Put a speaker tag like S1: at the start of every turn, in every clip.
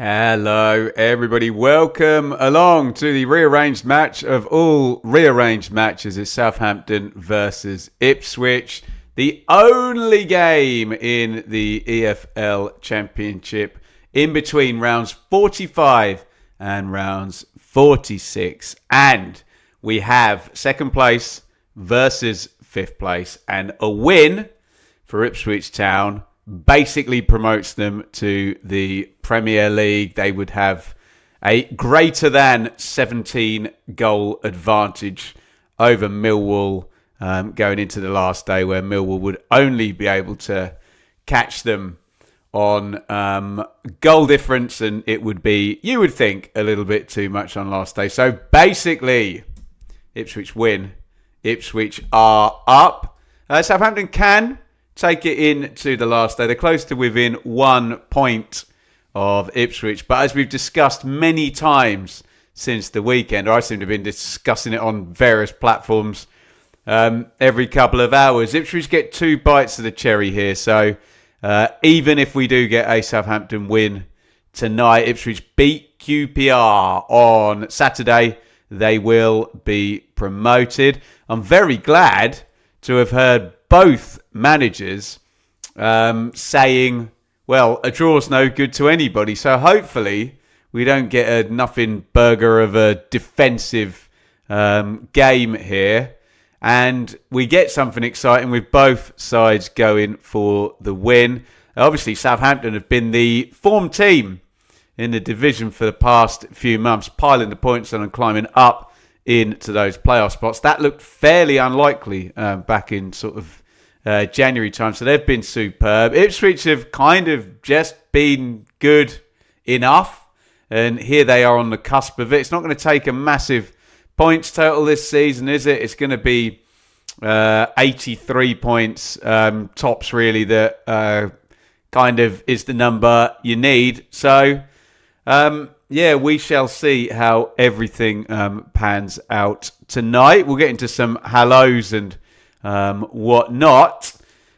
S1: Hello, everybody. Welcome along to the rearranged match of all rearranged matches. It's Southampton versus Ipswich, the only game in the EFL Championship in between rounds 45 and rounds 46. And we have second place versus fifth place, and a win for Ipswich Town basically promotes them to the Premier League. They would have a greater than 17 goal advantage over Millwall going into the last day, where Millwall would only be able to catch them on goal difference, and it would be, you would think, a little bit too much on last day. So basically, Ipswich win. Ipswich are up. Southampton can take it into the last day. They're close to within 1 point of Ipswich. But as we've discussed many times since the weekend, or I seem to have been discussing it on various platforms every couple of hours, Ipswich get 2 bites of the cherry here. So even if we do get a Southampton win tonight, Ipswich beat QPR on Saturday, they will be promoted. I'm very glad to have heard both managers saying, well, a draw's no good to anybody. So hopefully we don't get a nothing burger of a defensive game here, and we get something exciting with both sides going for the win. Obviously, Southampton have been the form team in the division for the past few months, piling the points on and climbing up into those playoff spots. That looked fairly unlikely back in sort of January time. So they've been superb. Ipswich have kind of just been good enough, and here they are on the cusp of it. It's not going to take a massive points total this season, is it? It's going to be 83 points tops, really, that kind of is the number you need. So yeah, we shall see how everything pans out tonight. We'll get into some hellos and whatnot.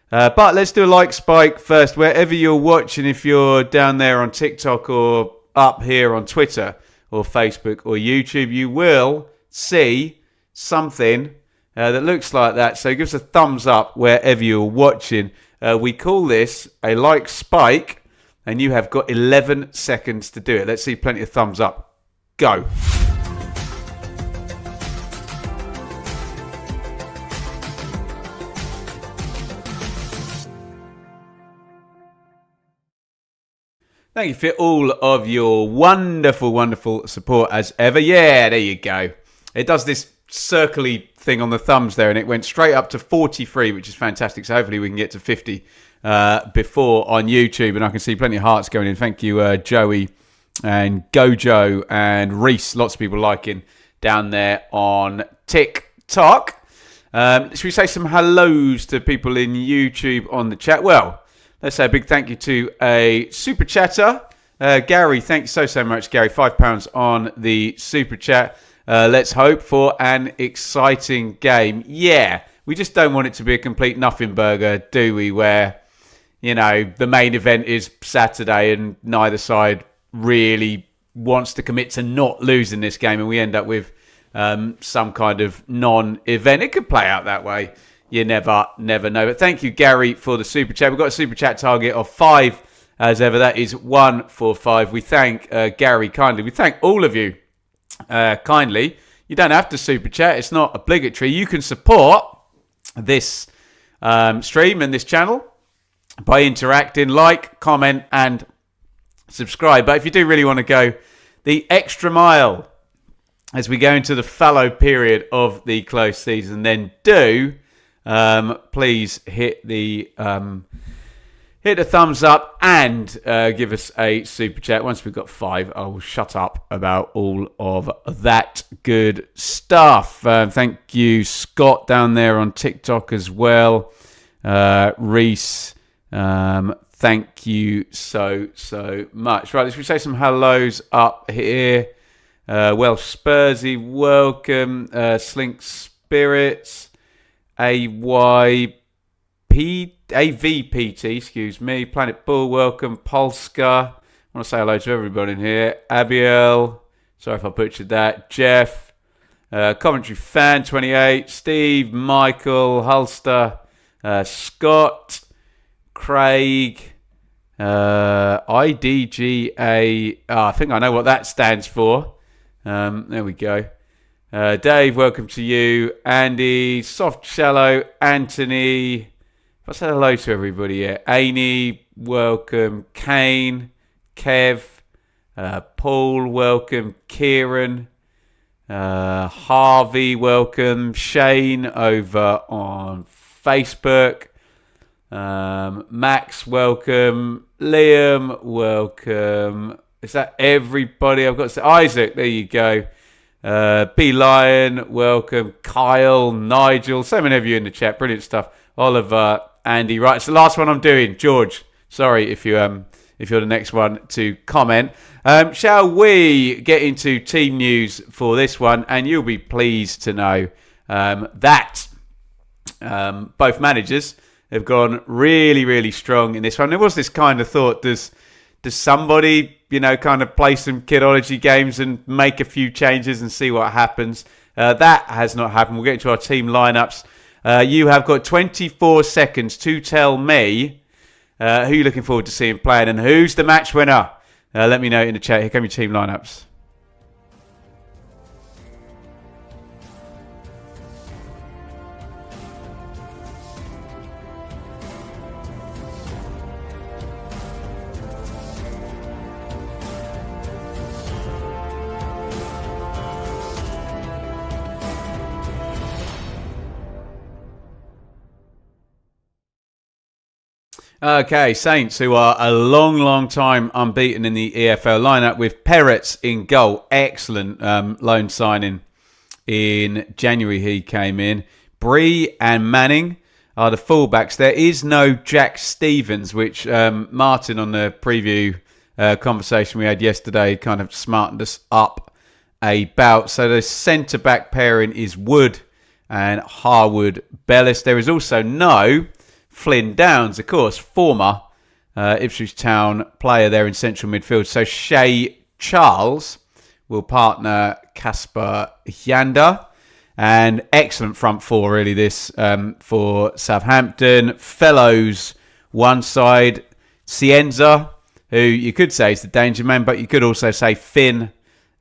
S1: But let's do a like spike first. Wherever you're watching, if you're down there on TikTok or up here on Twitter or Facebook or YouTube, you will see something that looks like that. So give us a thumbs up wherever you're watching. We call this a like spike, and you have got 11 seconds to do it. Let's see plenty of thumbs up. Go. Thank you for all of your wonderful, wonderful support as ever. Yeah, there you go. It does this circly thing on the thumbs there, and it went straight up to 43, which is fantastic. So hopefully we can get to 50 before on YouTube, and I can see plenty of hearts going in. Thank you, Joey and Gojo and Reese. Lots of people liking down there on TikTok. Should we say some hellos to people in YouTube on the chat? Well, let's say a big thank you to a super chatter, Gary. Thank you so much, Gary. £5 on the super chat. Let's hope for an exciting game. Yeah, we just don't want it to be a complete nothing burger, do we? Where, you know, the main event is Saturday and neither side really wants to commit to not losing this game, and we end up with some kind of non-event. It could play out that way. You never know. But thank you, Gary, for the super chat. We've got a super chat target of 5 as ever. That is 145. We thank Gary kindly. We thank all of you kindly. You don't have to super chat. It's not obligatory. You can support this stream and this channel by interacting, like, comment, and subscribe. But if you do really want to go the extra mile as we go into the fallow period of the close season, then do please hit the thumbs up and give us a super chat. Once we've got 5, I will shut up about all of that good stuff. Thank you, Scott, down there on TikTok as well. Reese, thank you so much. Right, let's say some hellos up here. Welsh Spursy, welcome. Slink Spirits, AVPT, excuse me. Planet Bull, welcome. Polska, want to say hello to everybody in here. Abiel, sorry if I butchered that. Jeff, Commentary Fan 28, Steve, Michael, Hulster, Scott, Craig, IDGA. I think I know what that stands for. There we go. Dave, welcome to you. Andy, Soft Shallow, Anthony. I'll say hello to everybody here. Amy, welcome. Kane, Kev, Paul, welcome. Kieran, Harvey, welcome. Shane over on Facebook. Max, welcome. Liam, welcome. Is that everybody? I've got to say Isaac, there you go. B Lion, welcome. Kyle, Nigel, so many of you in the chat, brilliant stuff. Oliver, Andy, right, it's the last one I'm doing. George, sorry if you're the next one to comment. Shall we get into team news for this one? And you'll be pleased to know that both managers have gone really, really strong in this one. There was this kind of thought, does somebody, kind of play some kidology games and make a few changes and see what happens? That has not happened. We'll get into our team lineups. You have got 24 seconds to tell me who you're looking forward to seeing playing and who's the match winner. Let me know in the chat. Here come your team lineups. Okay, Saints, who are a long, long time unbeaten in the EFL lineup with Peretz in goal. Excellent loan signing in January he came in. Bree and Manning are the fullbacks. There is no Jack Stevens, which Martin on the preview conversation we had yesterday kind of smartened us up about. So the centre-back pairing is Wood and Harwood Bellis. There is also no Flynn Downs, of course, former Ipswich Town player there in central midfield. So Shay Charles will partner Kasper Hjanda. And excellent front four, really, this for Southampton. Fellows, one side. Cienza, who you could say is the danger man, but you could also say Finn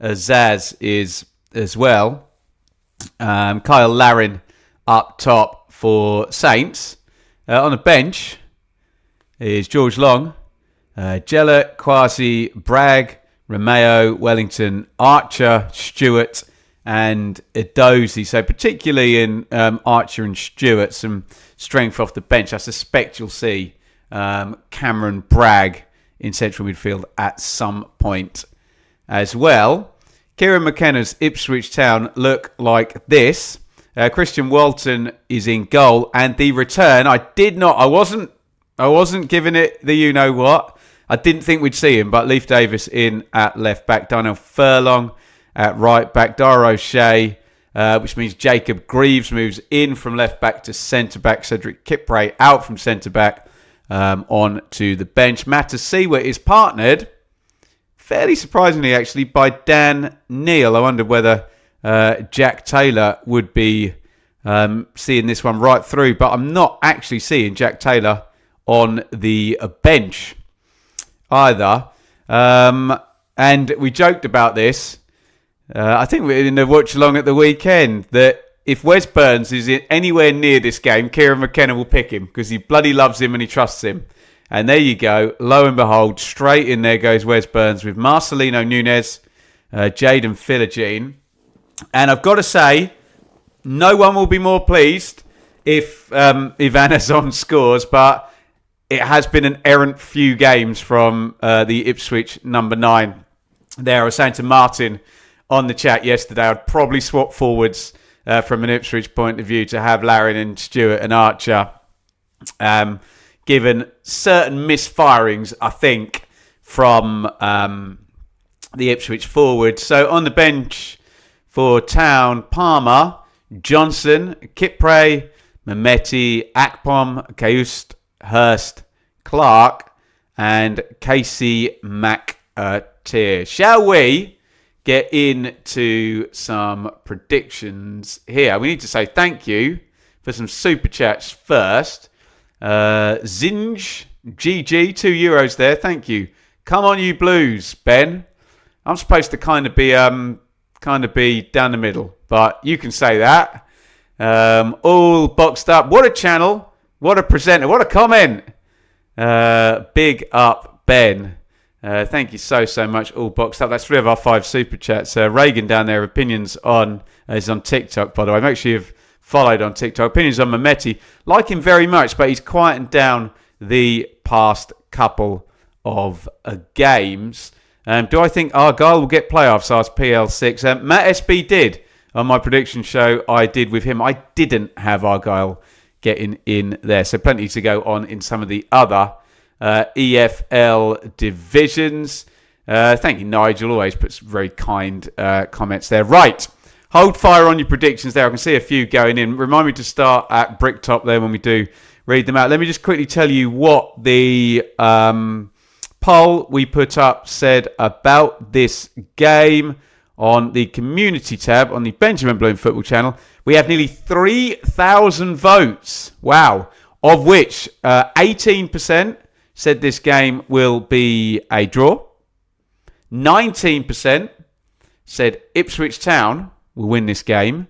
S1: Azaz is as well. Kyle Larin up top for Saints. On the bench is George Long, Jellett, Kwasi, Bragg, Romeo, Wellington, Archer, Stewart and Edozie. So particularly in Archer and Stewart, some strength off the bench. I suspect you'll see Cameron Bragg in central midfield at some point as well. Kieran McKenna's Ipswich Town look like this. Christian Walton is in goal, and the return, I wasn't giving it the you-know-what. I didn't think we'd see him, but Leif Davis in at left-back, Darnell Furlong at right-back, Dara O'Shea, which means Jacob Greaves moves in from left-back to centre-back, Cedric Kipray out from centre-back on to the bench. Matasiwa is partnered, fairly surprisingly actually, by Dan Neal. I wonder whether Jack Taylor would be seeing this one right through, but I'm not actually seeing Jack Taylor on the bench either. And we joked about this. I think we're in the watch along at the weekend that if Wes Burns is anywhere near this game, Kieran McKenna will pick him because he bloody loves him and he trusts him. And there you go. Lo and behold, straight in there goes Wes Burns with Marcelino Nunez, Jaden Philogene. And I've got to say, no one will be more pleased if Ivan Azon scores, but it has been an errant few games from the Ipswich number 9 there. I was saying to Martin on the chat yesterday, I'd probably swap forwards from an Ipswich point of view to have Larin and Stewart and Archer, given certain misfirings, I think, from the Ipswich forward. So on the bench for Town, Palmer, Johnson, Kipray, Mehmeti, Akpom, Kaust, Hurst, Clark, and Casey McAllister. tier. Shall we get into some predictions here? We need to say thank you for some super chats first. Zinj, GG, €2 there. Thank you. Come on, you Blues, Ben. I'm supposed to kind of be down the middle, but you can say that. All boxed up. What a channel. What a presenter. What a comment. Big up, Ben. Thank you so much. All boxed up. That's 3 of our 5 super chats. Reagan down there, opinions on, is on TikTok, by the way. Make sure you've followed on TikTok. Opinions on Mehmeti. Like him very much, but he's quietened down the past couple of games. Do I think Argyle will get playoffs? Asked PL6. Matt SB did on my prediction show. I did with him. I didn't have Argyle getting in there. So plenty to go on in some of the other EFL divisions. Thank you, Nigel. Always puts very kind comments there. Right. Hold fire on your predictions there. I can see a few going in. Remind me to start at Bricktop there when we do read them out. Let me just quickly tell you what the poll we put up said about this game on the community tab on the Benjamin Bloom Football channel. We have nearly 3,000 votes. Wow. Of which 18% said this game will be a draw. 19% said Ipswich Town will win this game.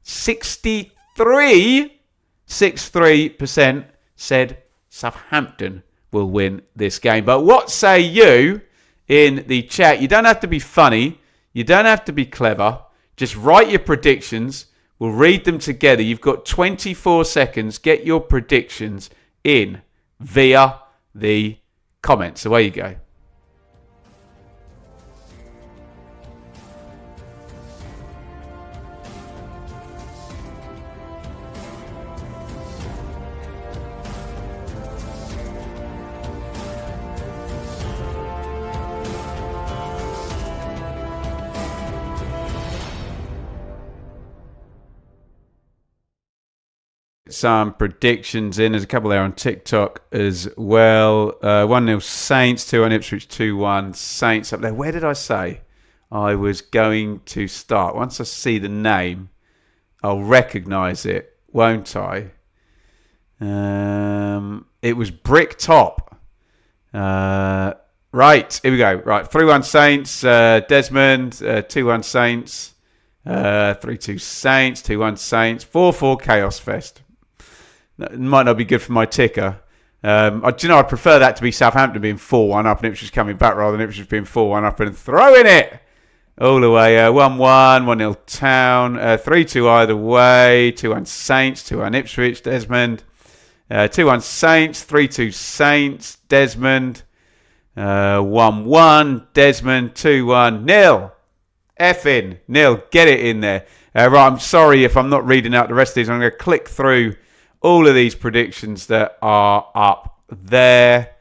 S1: 63% said Southampton will win this game. But what say you in the chat? You don't have to be funny. You don't have to be clever. Just write your predictions. We'll read them together. You've got 24 seconds. Get your predictions in via the comments. Away you go. Some predictions in. There's a couple there on TikTok as well. 1-0 Saints, 2-1 Ipswich, 2-1 Saints up there. Where did I say I was going to start? Once I see the name, I'll recognise it, won't I? It was Bricktop. Right, here we go. Right, 3-1 Saints, Desmond, 2-1 Saints, 3-2 Saints, 2-1 Saints, 4-4 Chaos Fest. It might not be good for my ticker. I'd prefer that to be Southampton being 4-1 up and Ipswich coming back rather than Ipswich being 4-1 up and throwing it all the way. 1-1, 1-0 Town, 3-2 either way, 2-1 Saints, 2-1 Ipswich, Desmond, 2-1 Saints, 3-2 Saints, Desmond, 1-1, Desmond, 2-1, nil. Effing nil. Get it in there. Right, I'm sorry if I'm not reading out the rest of these. I'm going to click through all of these predictions that are up there.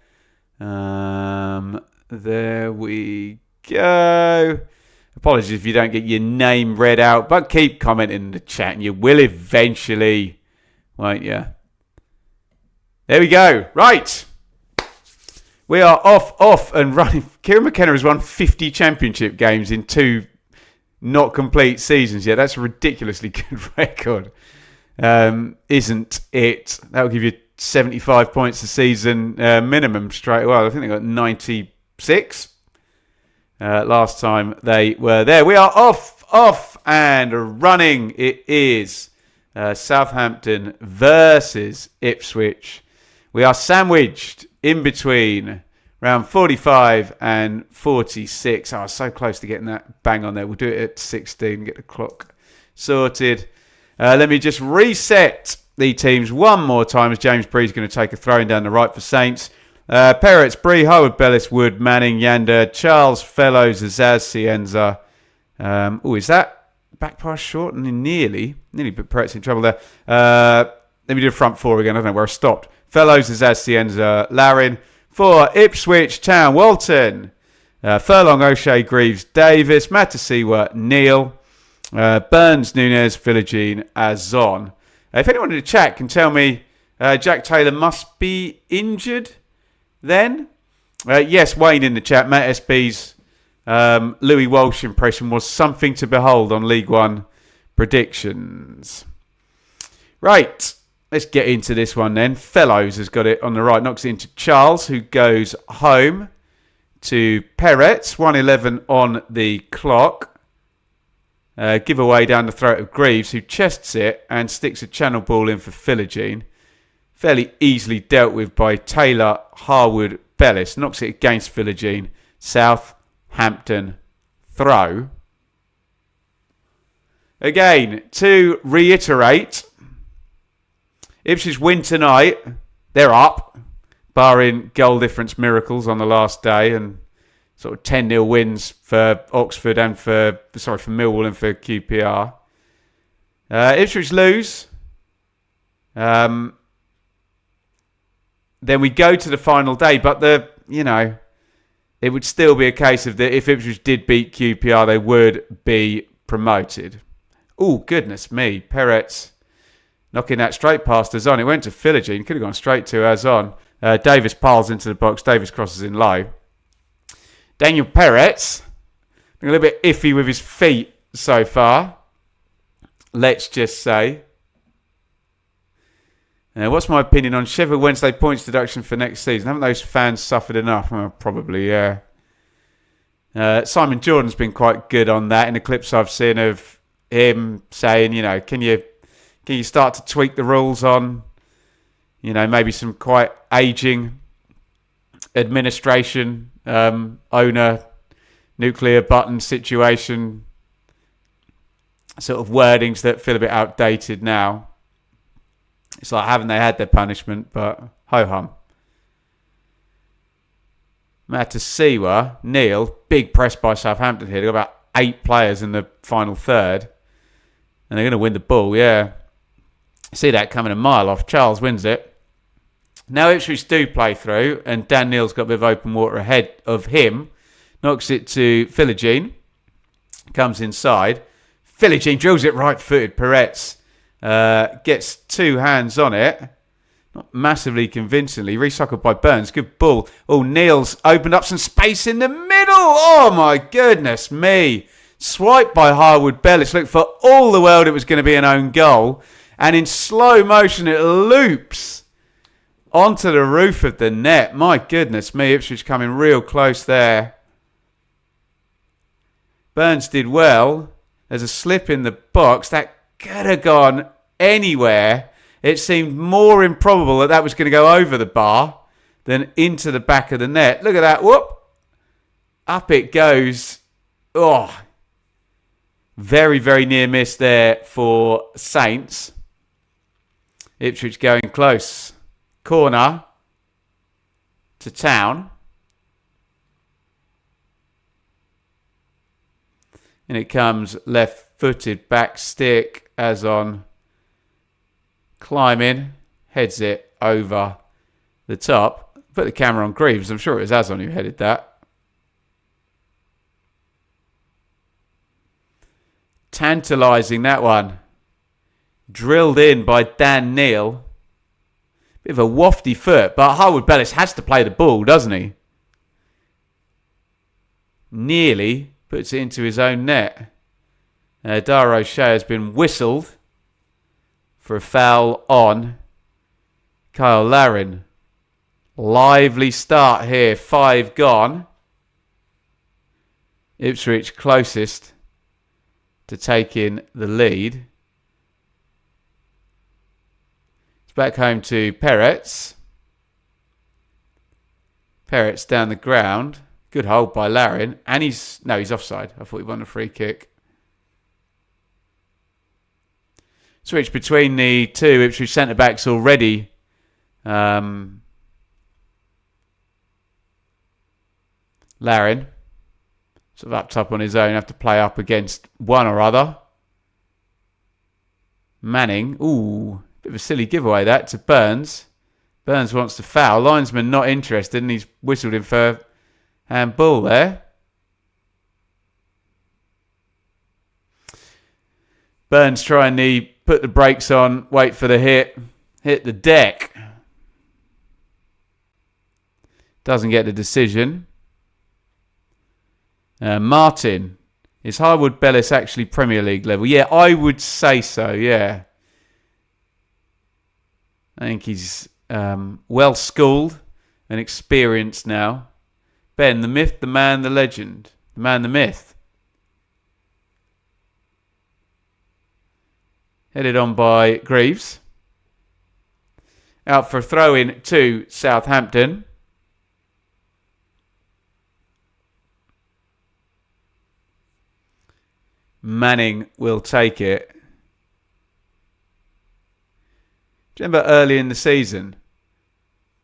S1: There we go. Apologies if you don't get your name read out, but keep commenting in the chat and you will eventually, won't you? There we go. Right. We are off and running. Kieran McKenna has won 50 championship games in 2 not complete seasons yet. That's a ridiculously good record. Isn't it? That will give you 75 points a season minimum straight away. I think they got 96 last time they were there. We are off and running. It is Southampton versus Ipswich. We are sandwiched in between round 45 and 46. I was so close to getting that bang on there. We'll do it at 16, get the clock sorted. Let me just reset the teams one more time as James Bree's going to take a throw in down the right for Saints. Peretz, Bree, Howard, Bellis, Wood, Manning, Yander, Charles, Fellows, Azaz, Cienza. Is that back pass short? And nearly put Peretz in trouble there. Let me do the front 4 again. I don't know where I stopped. Fellows, Azaz, Cienza, Larin. For Ipswich Town, Walton. Furlong, O'Shea, Greaves, Davis, Matasiwa, Neil. Burns, Nunez, Philogene, Azon. If anyone in the chat can tell me Jack Taylor must be injured then. Yes, Wayne in the chat. Matt SB's Louis Walsh impression was something to behold on League One predictions. Right, let's get into this one then. Fellows has got it on the right. Knocks it into Charles, who goes home to Perez. 1:11 on the clock. Giveaway down the throat of Greaves, who chests it and sticks a channel ball in for Philogene. Fairly easily dealt with by Taylor, Harwood, Bellis. Knocks it against Philogene. Southampton throw. Again, to reiterate, Ipswich win tonight. They're up, barring goal difference miracles on the last day and sort of 10-0 wins for Oxford and for Millwall and for QPR. Ipswich lose. Then we go to the final day, but it would still be a case of that if Ipswich did beat QPR, they would be promoted. Oh, goodness me. Perez knocking that straight past Azon. It went to Philogene. Could have gone straight to Azon. Davis piles into the box. Davis crosses in low. Daniel Perez, a little bit iffy with his feet so far. Let's just say. What's my opinion on Sheffield Wednesday points deduction for next season? Haven't those fans suffered enough? Well, probably, yeah. Simon Jordan's been quite good on that in the clips I've seen of him saying, can you start to tweak the rules on, maybe some quite ageing administration, owner, nuclear button situation, sort of wordings that feel a bit outdated now. It's like, haven't they had their punishment? But ho-hum. Matasiwa, Neil, big press by Southampton here. They've got about 8 players in the final third. And they're going to win the ball, yeah. See that coming a mile off. Charles wins it. Now Ipswich do play through, and Dan Neal's got a bit of open water ahead of him. Knocks it to Philogene. Comes inside. Philogene drills it right-footed. Perez gets 2 hands on it. Not massively convincingly. Recycled by Burns. Good ball. Oh, Neal's opened up some space in the middle. Oh, my goodness me. Swiped by Harwood Bellis. Looked for all the world it was going to be an own goal. And in slow motion, it loops onto the roof of the net. My goodness me, Ipswich coming real close there. Burns did well. There's a slip in the box. That could have gone anywhere. It seemed more improbable that was going to go over the bar than into the back of the net. Look at that. Whoop. Up it goes. Oh. Very, very near miss there for Saints. Ipswich going close. Corner to Town. And it comes left-footed back stick as on climbing. Heads it over the top. Put the camera on Greaves. I'm sure it was Azon who headed that. Tantalising that one. Drilled in by Dan Neal. Bit of a wafty foot, but Harwood Bellis has to play the ball, doesn't he? Nearly puts it into his own net. Dara O'Shea has been whistled for a foul on Kyle Larin. Lively start here. 5 gone. Ipswich closest to taking the lead. It's back home to Perez. Perez down the ground. Good hold by Larin. And he's offside. I thought he won a free kick. Switch between the two Ipswich centre-backs already. Larin. Sort of up top on his own. Have to play up against one or other. Manning. Ooh. Bit of a silly giveaway that to Burns. Burns wants to foul. Linesman not interested and he's whistled him for handball there. Burns trying to put the brakes on, wait for the hit the deck. Doesn't get the decision. Martin. Is Highwood Bellis actually Premier League level? Yeah, I would say so, yeah. I think he's well schooled and experienced now. Ben, the myth, the man, the legend. The man, the myth. Headed on by Greaves. Out for a throw-in to Southampton. Manning will take it. Do you remember early in the season?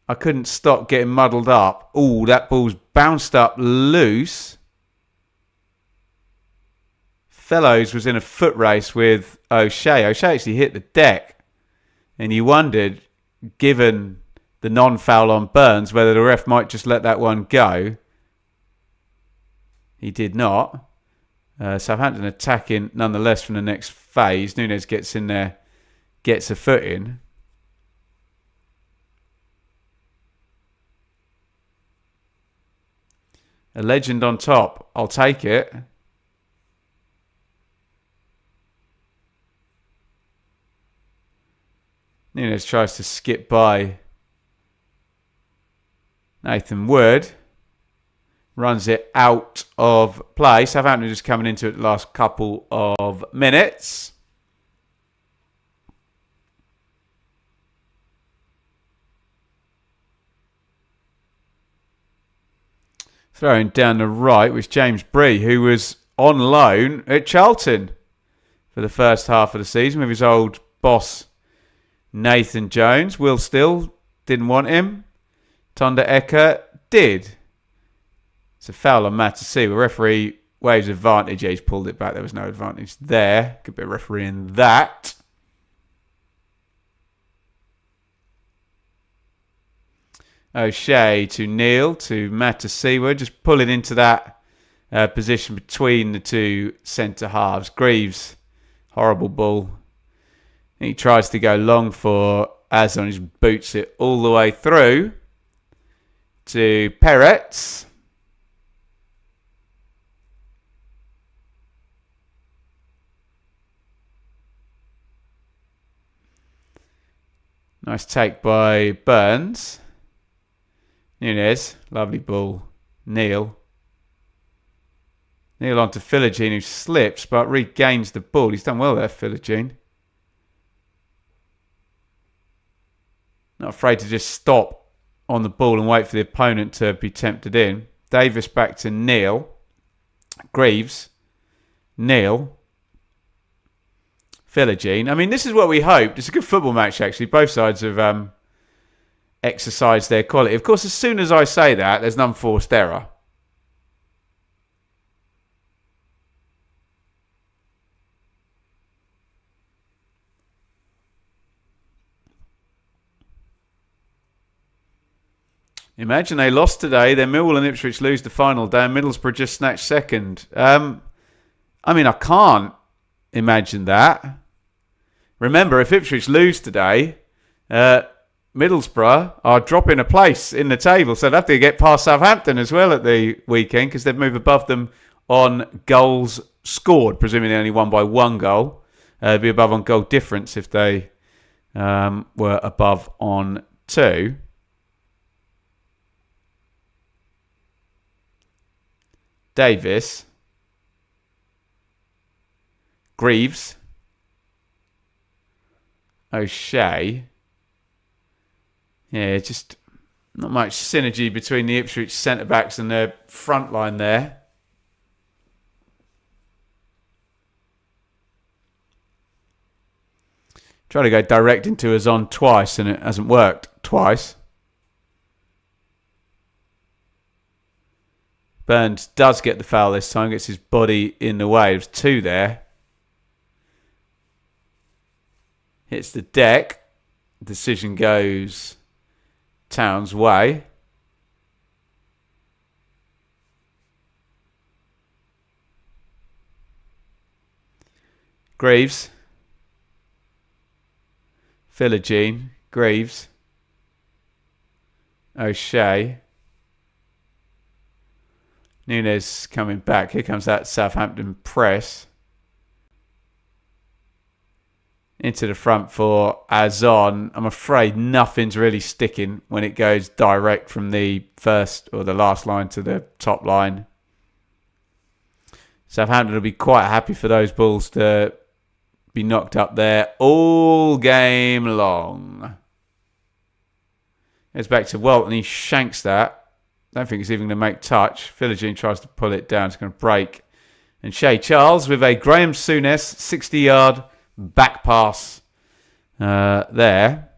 S1: I couldn't stop getting muddled up. Oh, that ball's bounced up loose. Fellows was in a foot race with O'Shea. O'Shea actually hit the deck. And you wondered, given the non-foul on Burns, whether the ref might just let that one go. He did not. Southampton attacking nonetheless from the next phase. Nunes gets in there, gets a foot in. A legend on top. I'll take it. Nunes tries to skip by Nathan Wood. Runs it out of play. Southampton just coming into it the last couple of minutes. Throwing down the right was James Bree, who was on loan at Charlton for the first half of the season with his old boss Nathan Jones. Will Still didn't want him. Tonda Eka did. It's a foul on Matasi. The referee waves advantage. Yeah, he's pulled it back. There was no advantage there. Could be a referee in that. O'Shea to Neil to Matasi. We're just pulling into that position between the two centre halves. Greaves, horrible ball. He tries to go long for Azon. He just boots it all the way through to Peretz. Nice take by Burns. Nunes, lovely ball. Neil on to Philogene, who slips but regains the ball. He's done well there, Philogene. Not afraid to just stop on the ball and wait for the opponent to be tempted in. Davis back to Neil. Greaves. Neil. Philogene. I mean, this is what we hoped. It's a good football match, actually. Both sides have exercised their quality. Of course, as soon as I say that, there's an unforced error. Imagine they lost today, then Millwall and Ipswich lose the final day, and Middlesbrough just snatched second. I mean, I can't imagine that. Remember, if Ipswich lose today, Middlesbrough are dropping a place in the table, so they'll have to get past Southampton as well at the weekend because they've moved above them on goals scored, presuming they only won by one goal. They'd be above on goal difference if they were above on two. Davis. Greaves. O'Shea. Yeah, just not much synergy between the Ipswich centre-backs and their front line there. Try to go direct into Azon twice and it hasn't worked twice. Burns does get the foul this time, gets his body in the way. There's two there. Hits the deck. Decision goes Town's way. Greaves. Philogene. Greaves. O'Shea. Nunes coming back. Here comes that Southampton press. Into the front for Azon. I'm afraid nothing's really sticking when it goes direct from the first or the last line to the top line. Southampton will be quite happy for those balls to be knocked up there all game long. Goes back to Walton. He shanks that. Don't think it's even going to make touch. Philogene tries to pull it down. It's going to break. And Shea Charles with a Graham Souness 60-yard back pass there.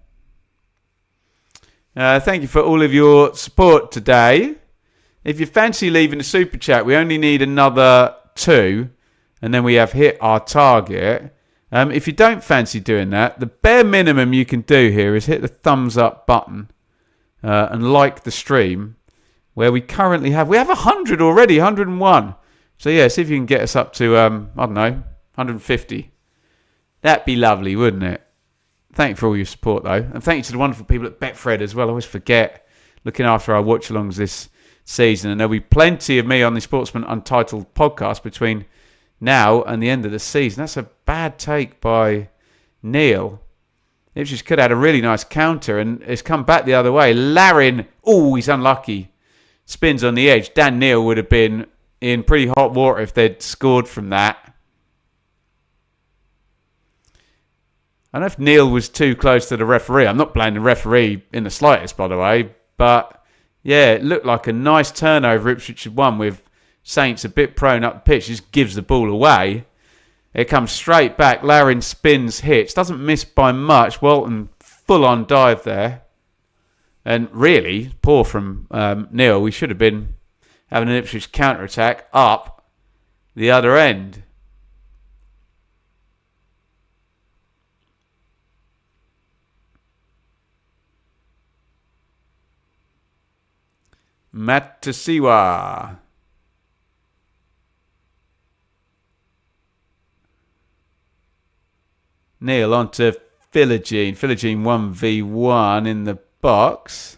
S1: Thank you for all of your support today. If you fancy leaving a super chat, we only need another 2, and then we have hit our target. If you don't fancy doing that, the bare minimum you can do here is hit the thumbs up button and like the stream, where we currently have 100 already, 101. So yeah, see if you can get us up to I don't know, 150. That'd be lovely, wouldn't it? Thank you for all your support, though. And thank you to the wonderful people at Betfred as well. I always forget looking after our watch-alongs this season. And there'll be plenty of me on the Sportsman Untitled podcast between now and the end of the season. That's a bad take by Neil. Ipswich could have had a really nice counter, and it's come back the other way. Larin, he's unlucky. Spins on the edge. Dan Neil would have been in pretty hot water if they'd scored from that. I don't know if Neil was too close to the referee. I'm not blaming the referee in the slightest, by the way. But, yeah, it looked like a nice turnover Ipswich had won with Saints a bit prone up the pitch. Just gives the ball away. It comes straight back. Larin spins, hits. Doesn't miss by much. Walton full-on dive there. And really, poor from Neil. We should have been having an Ipswich counter-attack up the other end. Matasiwa. Neil onto Philogene. Philogene 1v1 in the box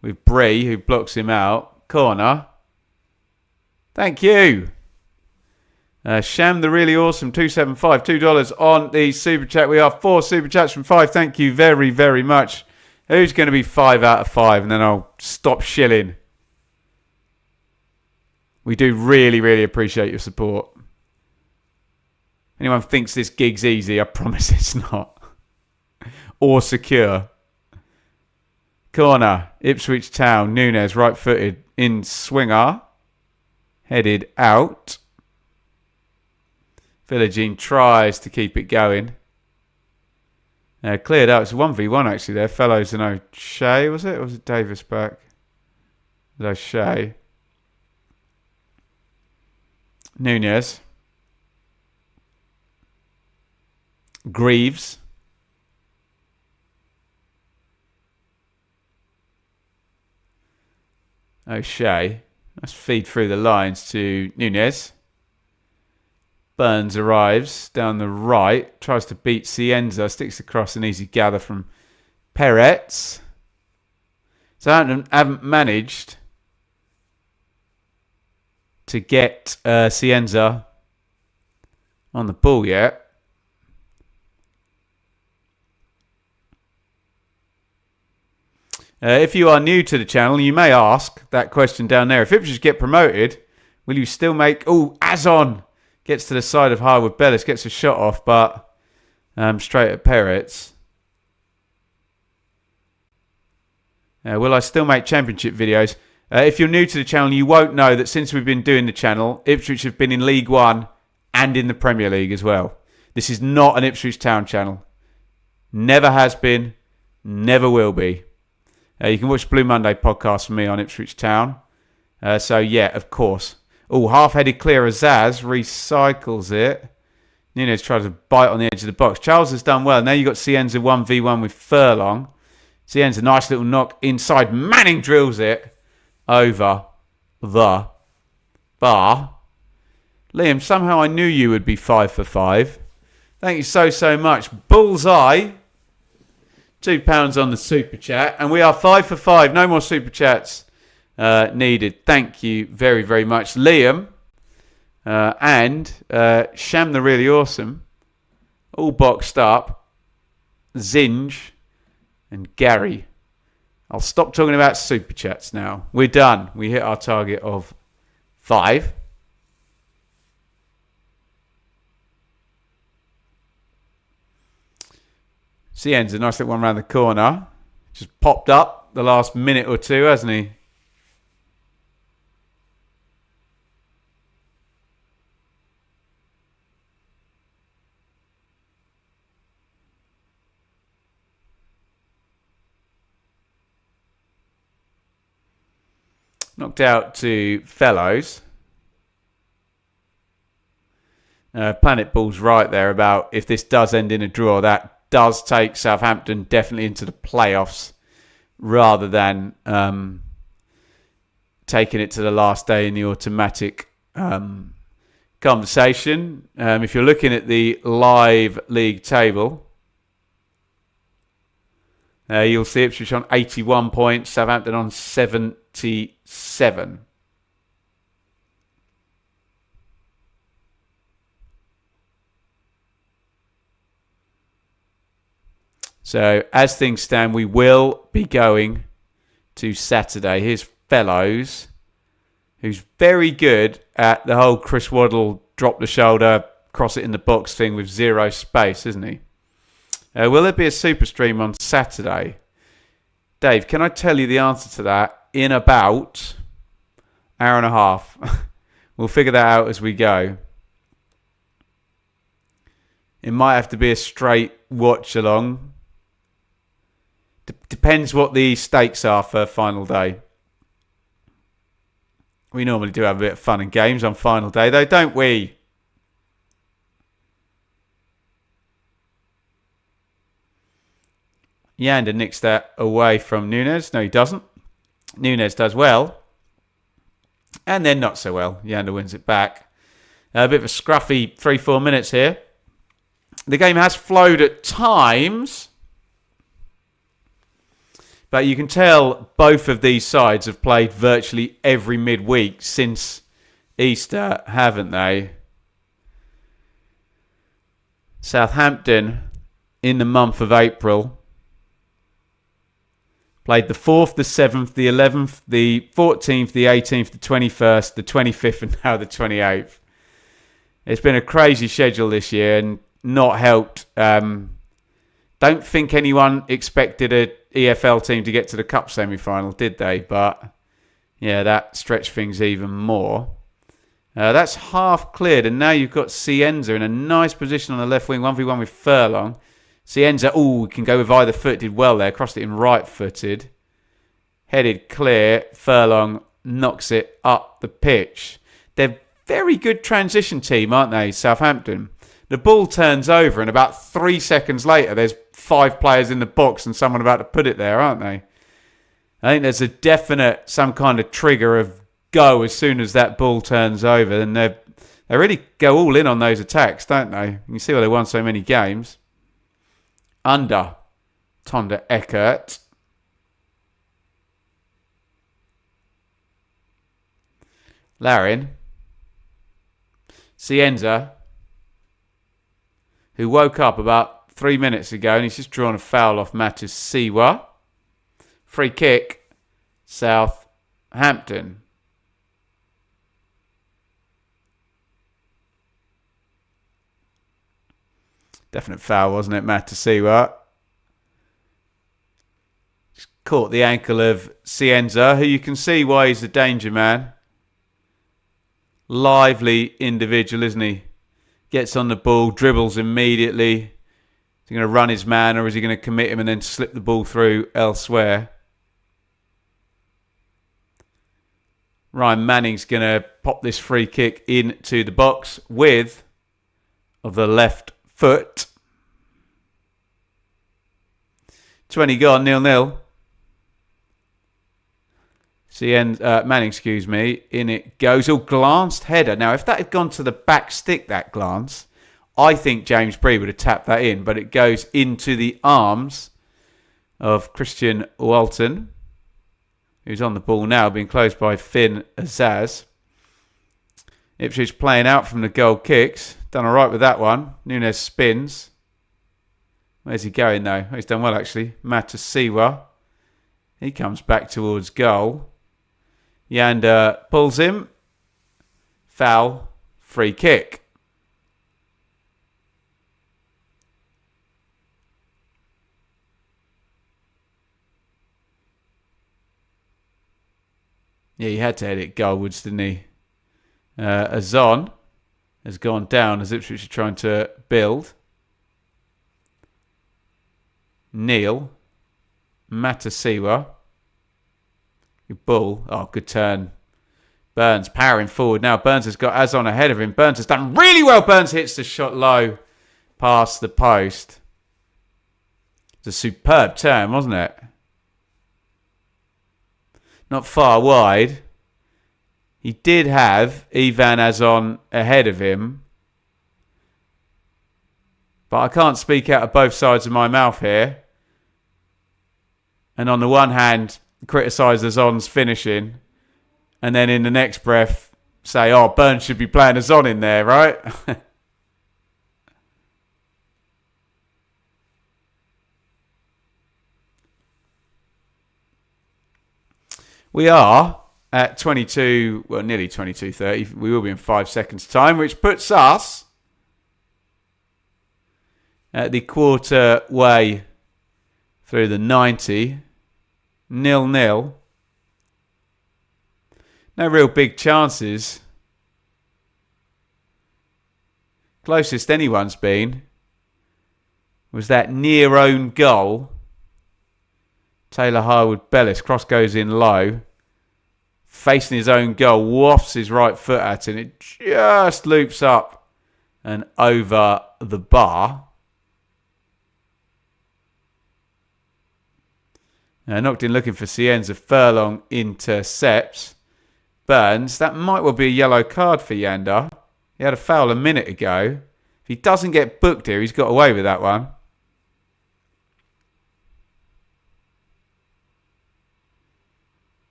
S1: with Bree, who blocks him out. Corner. Thank you. Sham the really awesome 275. $2 on the super chat. We are 4 super chats from 5. Thank you very, very much. Who's going to be 5 out of 5? And then I'll stop shilling. We do really, really appreciate your support. Anyone thinks this gig's easy, I promise it's not. Or secure. Corner. Ipswich Town. Nunes right-footed in swinger. Headed out. Philogene tries to keep it going. Cleared out. It's 1v1 actually there. Fellows and O'Shea, was it? Or was it Davis back? It was O'Shea. Nunes. Greaves. O'Shea. Let's feed through the lines to Nunes. Burns arrives down the right. Tries to beat Cienza. Sticks across an easy gather from Peretz. Southampton haven't managed to get Cienza on the ball yet. If you are new to the channel, you may ask that question down there. If Ipswich get promoted, will you still make... Azon gets to the side of Harwood Bellis, gets a shot off, but straight at Peretz. Will I still make championship videos? If you're new to the channel, you won't know that since we've been doing the channel, Ipswich have been in League One and in the Premier League as well. This is not an Ipswich Town channel. Never has been, never will be. You can watch Blue Monday podcast from me on Ipswich Town. So, yeah, of course. Half-headed clear as Zaz. Recycles it. Nunes tries to bite on the edge of the box. Charles has done well. Now you've got Cienza 1v1 with Furlong. Cienza, nice little knock inside. Manning drills it over the bar. Liam, somehow I knew you would be 5 for 5. Thank you so much. Bullseye. £2 on the super chat. And we are 5 for 5. No more super chats needed. Thank you very, very much, Liam and Sham the Really Awesome, all boxed up, Zinj and Gary. I'll stop talking about super chats now. We're done. We hit our target of 5. Cien's a nice little one around the corner. Just popped up the last minute or two, hasn't he? Knocked out to Fellows. Planet Ball's right there about if this does end in a draw, that does take Southampton definitely into the playoffs rather than taking it to the last day in the automatic conversation. If you're looking at the live league table, you'll see Ipswich on 81 points, Southampton on 77. So as things stand, we will be going to Saturday. Here's Fellows, who's very good at the whole Chris Waddle drop the shoulder, cross it in the box thing with zero space, isn't he? Will there be a super stream on Saturday? Dave, can I tell you the answer to that in about an hour and a half? We'll figure that out as we go. It might have to be a straight watch along. Depends what the stakes are for final day. We normally do have a bit of fun and games on final day, though, don't we? Yander nicks that away from Nunes. No, he doesn't. Nunes does well. And then not so well. Yander wins it back. A bit of a scruffy 3-4 minutes here. The game has flowed at times. But you can tell both of these sides have played virtually every midweek since Easter, haven't they? Southampton, in the month of April, played the 4th, the 7th, the 11th, the 14th, the 18th, the 21st, the 25th, and now the 28th. It's been a crazy schedule this year and not helped. Don't think anyone expected a EFL team to get to the Cup semi-final, did they? But yeah, that stretched things even more. That's half cleared, and now you've got Cienza in a nice position on the left wing, 1v1 with Furlong. Cienza, can go with either foot, did well there, crossed it in right-footed. Headed clear, Furlong knocks it up the pitch. They're very good transition team, aren't they, Southampton? The ball turns over, and about 3 seconds later, there's 5 players in the box and someone about to put it there, aren't they? I think there's a definite, some kind of trigger of go as soon as that ball turns over. And they really go all in on those attacks, don't they? You can see why they won so many games. Under Tonda Eckert. Larin. Cienza, who woke up about 3 minutes ago and he's just drawn a foul off Matis Siwa. Free kick, Southampton. Definite foul, wasn't it, Matis Siwa? Just caught the ankle of Cienza, who you can see why he's a danger man. Lively individual, isn't he? Gets on the ball, dribbles immediately. Is he going to run his man or is he going to commit him and then slip the ball through elsewhere? Ryan Manning's going to pop this free kick into the box with of the left foot. 20 gone, 0-0. Manning, in it goes. Glanced header. Now, if that had gone to the back stick, that glance, I think James Bree would have tapped that in, but it goes into the arms of Christian Walton, who's on the ball now, being closed by Finn Azaz. Ipswich playing out from the goal kicks. Done all right with that one. Nunes spins. Where's he going, though? Oh, he's done well, actually. Matasiwa. He comes back towards goal. Yander pulls him. Foul. Free kick. Yeah, he had to head it goalwards, didn't he? Azon has gone down as Ipswich are trying to build. Neil. Matasiwa. Good ball. Oh, good turn. Burns powering forward. Now Burns has got Azon ahead of him. Burns has done really well. Burns hits the shot low past the post. It's a superb turn, wasn't it? Not far wide. He did have Ivan Azon ahead of him. But I can't speak out of both sides of my mouth here. And on the one hand, criticise Azon's finishing. And then in the next breath, say, oh, Burns should be playing Azon in there, right? We are at 22, well, nearly 22:30. We will be in 5 seconds' time, which puts us at the quarter way through the 90. 0-0. No real big chances. Closest anyone's been was that near own goal. Taylor Harwood-Bellis, cross goes in low. Facing his own goal, wafts his right foot at it, and it just loops up and over the bar. Now, knocked in looking for Cienza. Furlong intercepts. Burns, that might well be a yellow card for Yander. He had a foul a minute ago. If he doesn't get booked here, he's got away with that one.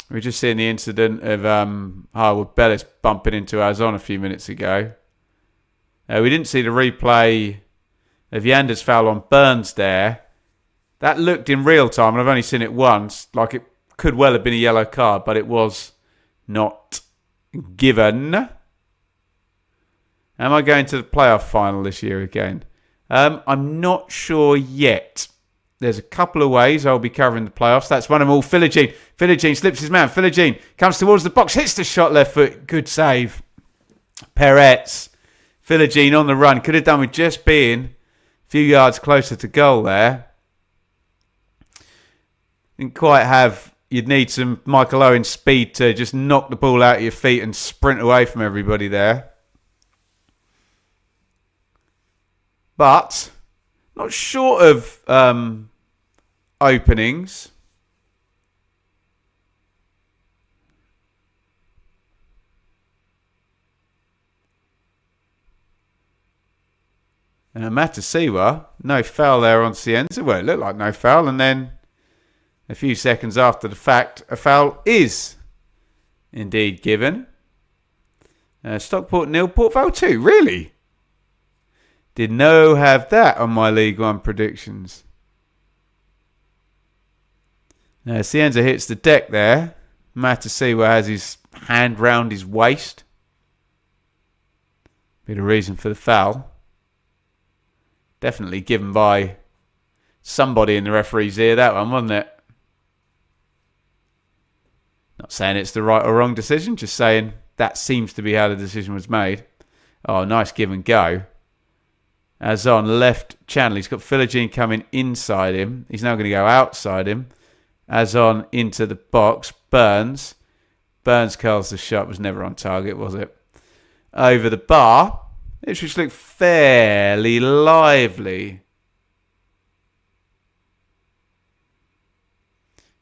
S1: We were just seeing the incident of Harwood-Bellis bumping into Azon a few minutes ago. We didn't see the replay of Yander's foul on Burns there. That looked in real time, and I've only seen it once, like it could well have been a yellow card, but it was not given. Am I going to the playoff final this year again? I'm not sure yet. There's a couple of ways I'll be covering the playoffs. That's one of them all. Philogene slips his man. Philogene comes towards the box, hits the shot left foot. Good save. Peretz. Philogene on the run. Could have done with just being a few yards closer to goal there. Didn't quite have... You'd need some Michael Owen speed to just knock the ball out of your feet and sprint away from everybody there. But not short of openings. And Matasiwa, no foul there on Cienza. Well, it looked like no foul. And then a few seconds after the fact, a foul is indeed given. Stockport 0, Port Vale 2. Really? Did no have that on my League One predictions. Cienza hits the deck there. Matasiwa has his hand round his waist. Bit of reason for the foul. Definitely given by somebody in the referee's ear, that one, wasn't it? Not saying it's the right or wrong decision, just saying that seems to be how the decision was made. Oh, nice give and go. Azon left channel. He's got Philogene coming inside him. He's now going to go outside him. Azon into the box. Burns curls the shot. Was never on target, was it? Over the bar. It just looked fairly lively.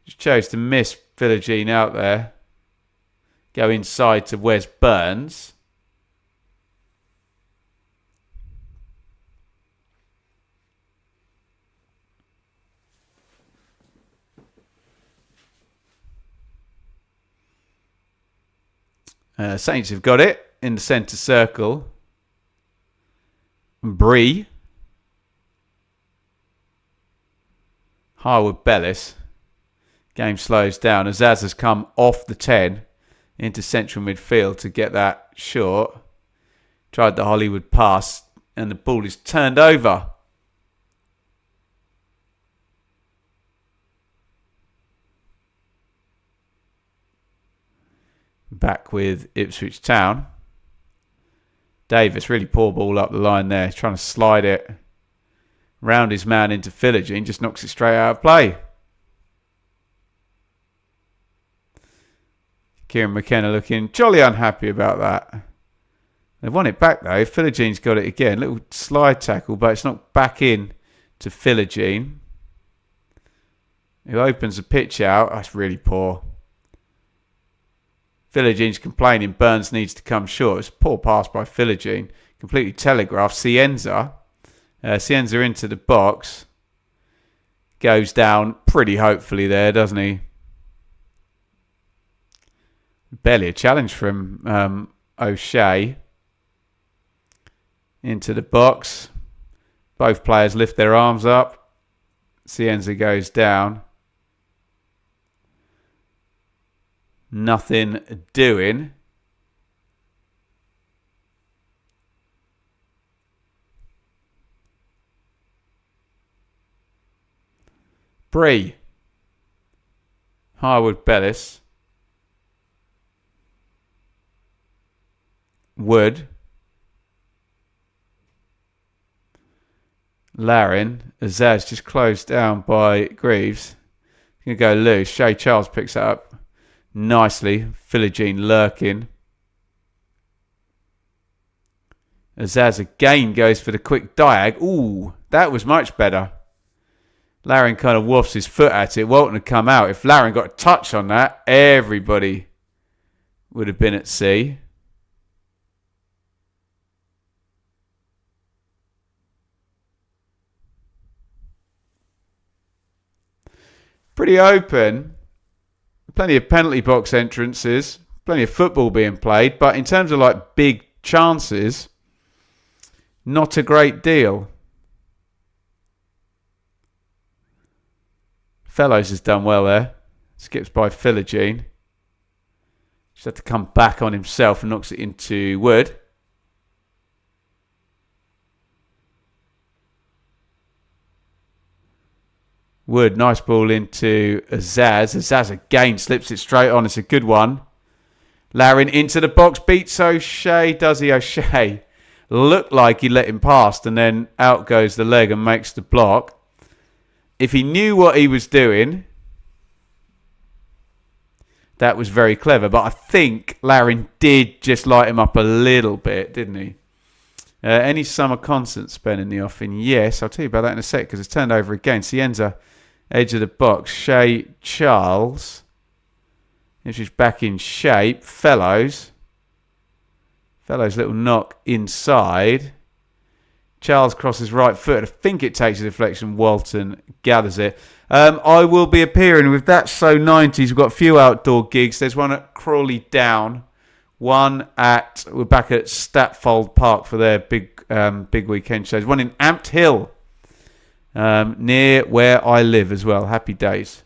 S1: Just chose to miss Philogene out there. Go inside to Wes Burns. Saints have got it in the centre circle. Bree. Harwood Bellis. Game slows down. Azaz has come off the 10 into central midfield to get that short. Tried the Hollywood pass and the ball is turned over. Back with Ipswich Town. Davis, really poor ball up the line there. He's trying to slide it round his man into Philogene. Just knocks it straight out of play. Kieran McKenna looking jolly unhappy about that. They've won it back though. Philogene's got it again. Little slide tackle, but it's not back in to Philogene, who opens the pitch out. That's really poor. Philogene's complaining Burns needs to come short. It's a poor pass by Philogene. Completely telegraphed. Cienza. Cienza into the box. Goes down pretty hopefully there, doesn't he? Barely a challenge from O'Shea. Into the box. Both players lift their arms up. Cienza goes down. Nothing doing. Bree. Harwood Bellis. Wood. Larin. Azaz just closed down by Greaves. Going to go loose. Shay Charles picks that up nicely. Philogene lurking. Azaz again goes for the quick diag. Ooh, that was much better. Larin kind of wafts his foot at it. Walton had come out. If Larin got a touch on that, everybody would have been at sea. Pretty open. Plenty of penalty box entrances. Plenty of football being played. But in terms of like big chances, not a great deal. Fellows has done well there. Skips by Philogene. Just had to come back on himself and knocks it into Wood. Wood, nice ball into Azaz. Azaz again slips it straight on. It's a good one. Larin into the box. Beats O'Shea. Does he? O'Shea looked like he let him past and then out goes the leg and makes the block. If he knew what he was doing, that was very clever. But I think Larin did just light him up a little bit, didn't he? Any summer concert spent in the offing? Yes, I'll tell you about that in a sec because it's turned over again. Cienza, edge of the box. Shay Charles. She's back in shape. Fellows little knock inside. Charles crosses right foot. I think it takes a deflection. Walton gathers it. I will be appearing with That's So 90s. We've got a few outdoor gigs. There's one at Crawley Down. We're back at Statfold Park for their big weekend shows. One in Amped Hill, near where I live as well. Happy days.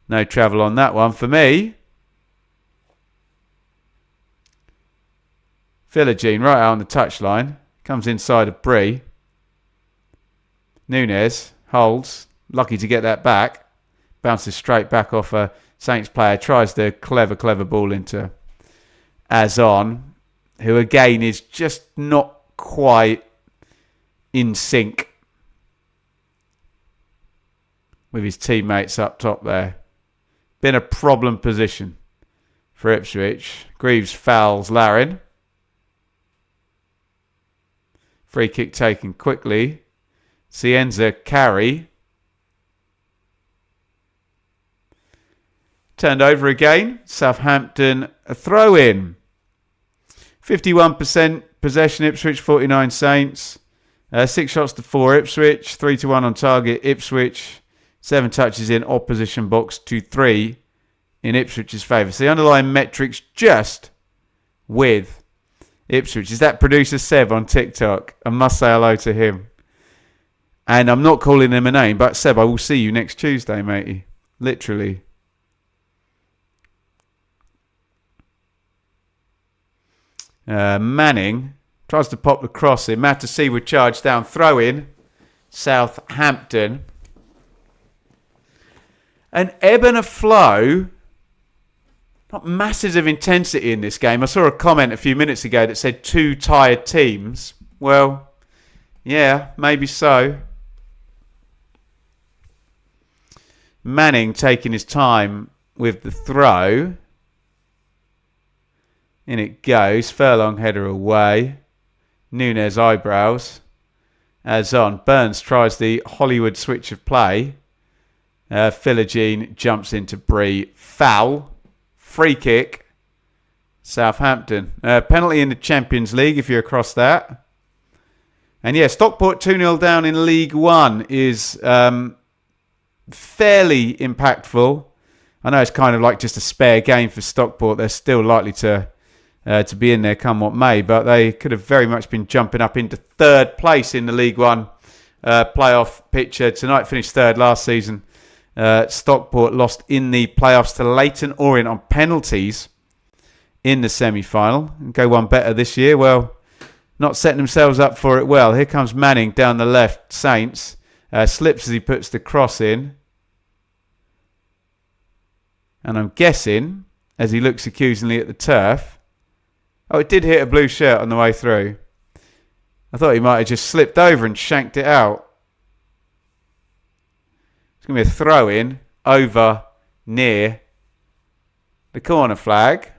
S1: No travel on that one for me. Philogene right out on the touchline. Comes inside of Bree. Nunez holds. Lucky to get that back. Bounces straight back off a Saints player. Tries the clever ball into Azon, who again is just not quite in sync with his teammates up top there. Been a problem position for Ipswich. Greaves fouls Larin. Free kick taken quickly. Cienza carry. Turned over again. Southampton a throw in. 51% possession Ipswich, 49 Saints. 6 shots to 4 Ipswich. 3-1 on target Ipswich. 7 touches in opposition box to 3 in Ipswich's favour. So the underlying metrics just with Ipswich. Is that producer Seb on TikTok? I must say hello to him. And I'm not calling him a name, but Seb, I will see you next Tuesday, matey. Literally. Manning tries to pop the cross in. Matasi would charge down. Throw in. Southampton. An ebb and a flow. Not masses of intensity in this game. I saw a comment a few minutes ago that said 2 tired teams. Well, yeah, maybe so. Manning taking his time with the throw. In it goes. Furlong header away. Nunes eyebrows. As on. Burns tries the Hollywood switch of play. Philogene jumps into Bree. Foul. Free kick. Southampton. Penalty in the Champions League if you're across that. And yeah, Stockport 2-0 down in League One is fairly impactful. I know it's kind of like just a spare game for Stockport. They're still likely to be in there come what may, but they could have very much been jumping up into third place in the League One playoff picture. Tonight finished third last season. Stockport lost in the playoffs to Leyton Orient on penalties in the semi-final. Go one better this year. Well, not setting themselves up for it well. Here comes Manning down the left. Saints slips as he puts the cross in. And I'm guessing, as he looks accusingly at the turf, oh, it did hit a blue shirt on the way through. I thought he might have just slipped over and shanked it out. It's going to be a throw-in over near the corner flag.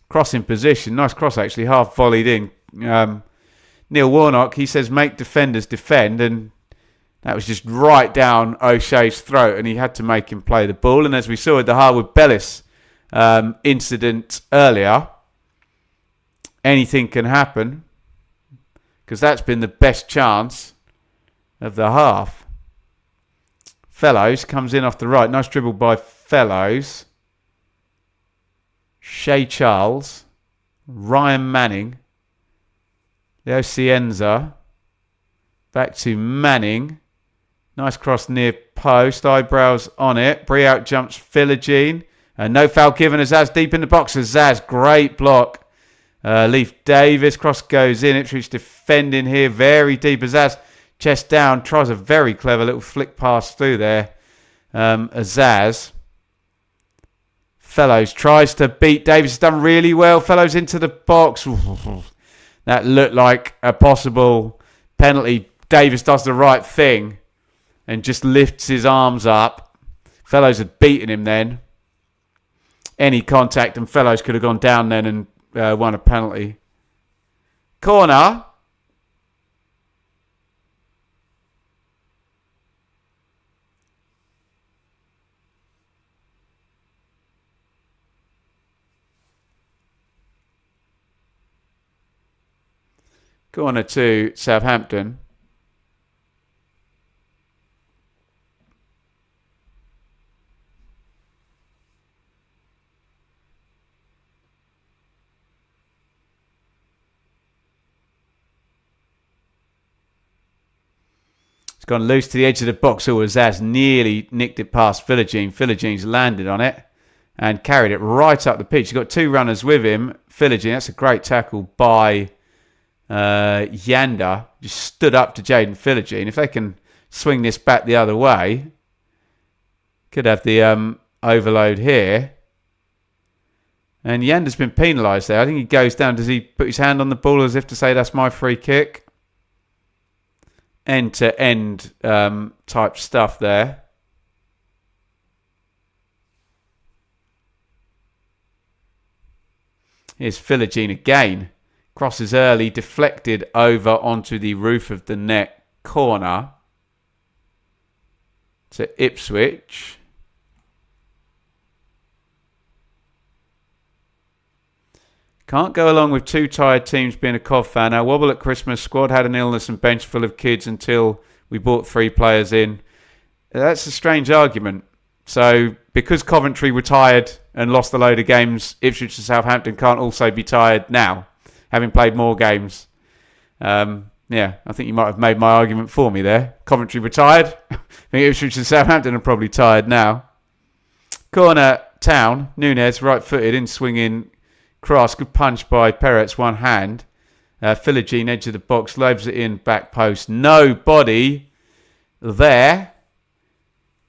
S1: Cross in position. Nice cross, actually. Half volleyed in. Neil Warnock, he says, make defenders defend. And that was just right down O'Shea's throat. And he had to make him play the ball. And as we saw with the Harwood Bellis incident earlier, anything can happen. Because that's been the best chance of the half. Fellows comes in off the right. Nice dribble by Fellows. Shea Charles. Ryan Manning. Leo Cienza. Back to Manning. Nice cross near post. Eyebrows on it. Bree out jumps Philogene. No foul given as Zaz deep in the box. Zaz, great block. Leaf Davis. Cross goes in. Ipswich defending here. Very deep as Zaz. Chest down, tries a very clever little flick pass through there. Azaz. Fellows tries to beat Davis. Has done really well. Fellows into the box. That looked like a possible penalty. Davis does the right thing and just lifts his arms up. Fellows had beaten him then. Any contact and Fellows could have gone down then and won a penalty. Corner. Corner to Southampton. It's gone loose to the edge of the box. Zaz nearly nicked it past Philogene. Philogene's landed on it and carried it right up the pitch. He's got 2 runners with him. Philogene, that's a great tackle by Yanda. Just stood up to Jaden Philogene. If they can swing this back the other way, could have the overload here. And Yanda's been penalised there. I think he goes down. Does he put his hand on the ball as if to say that's my free kick? End-to-end type stuff there. Here's Philogene again. Crosses early, deflected over onto the roof of the net corner to Ipswich. Can't go along with 2 tired teams being a Cov fan. Our wobble at Christmas, squad had an illness and bench full of kids until we brought 3 players in. That's a strange argument. So because Coventry were tired and lost a load of games, Ipswich and Southampton can't also be tired now, having played more games. Yeah, I think you might have made my argument for me there. Coventry retired. I think Ipswich and Southampton are probably tired now. Corner, Town. Nunez, right-footed, in-swinging cross. Good punch by Peretz, one hand. Philogene, edge of the box, lobes it in, back post. Nobody there.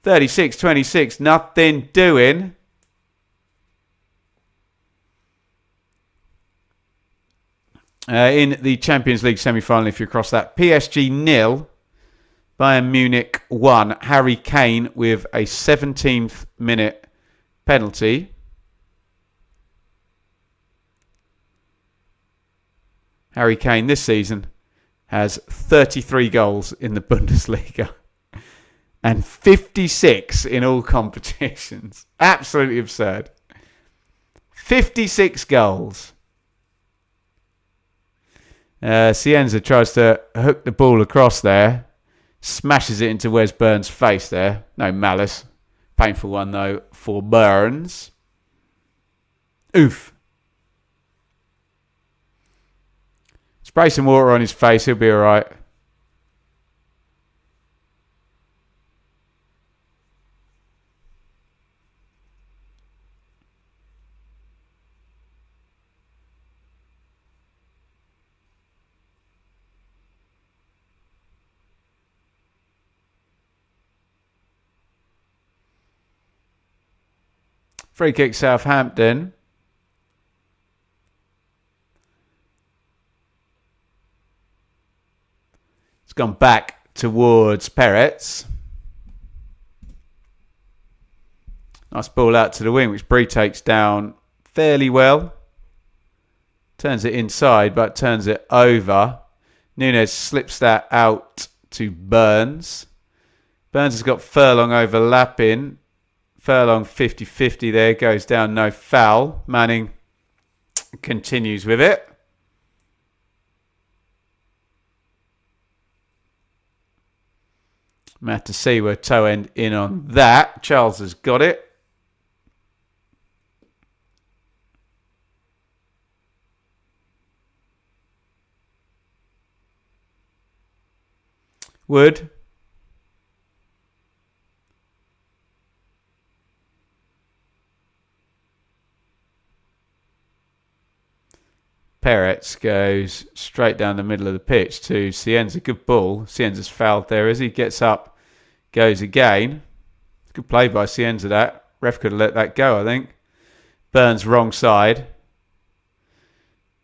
S1: 36-26, nothing doing. In the Champions League semi-final, if you cross that. PSG 0, Bayern Munich 1. Harry Kane with a 17th minute penalty. Harry Kane this season has 33 goals in the Bundesliga and 56 in all competitions. Absolutely absurd. 56 goals. Cienza tries to hook the ball across there. Smashes it into Wes Burns' face there. No malice. Painful one, though, for Burns. Oof. Spray some water on his face. He'll be all right. Free kick Southampton. It's gone back towards Peretz. Nice ball out to the wing, which Bree takes down fairly well. Turns it inside, but turns it over. Nunez slips that out to Burns. Burns has got Furlong overlapping. Furlong 50-50 there, goes down, no foul. Manning continues with it. Matasiwa toe end in on that. Charles has got it. Wood. Peretz goes straight down the middle of the pitch to Cienza. Good ball. Cienza's fouled there as he gets up, goes again. Good play by Cienza that. Ref could have let that go, I think. Burns wrong side.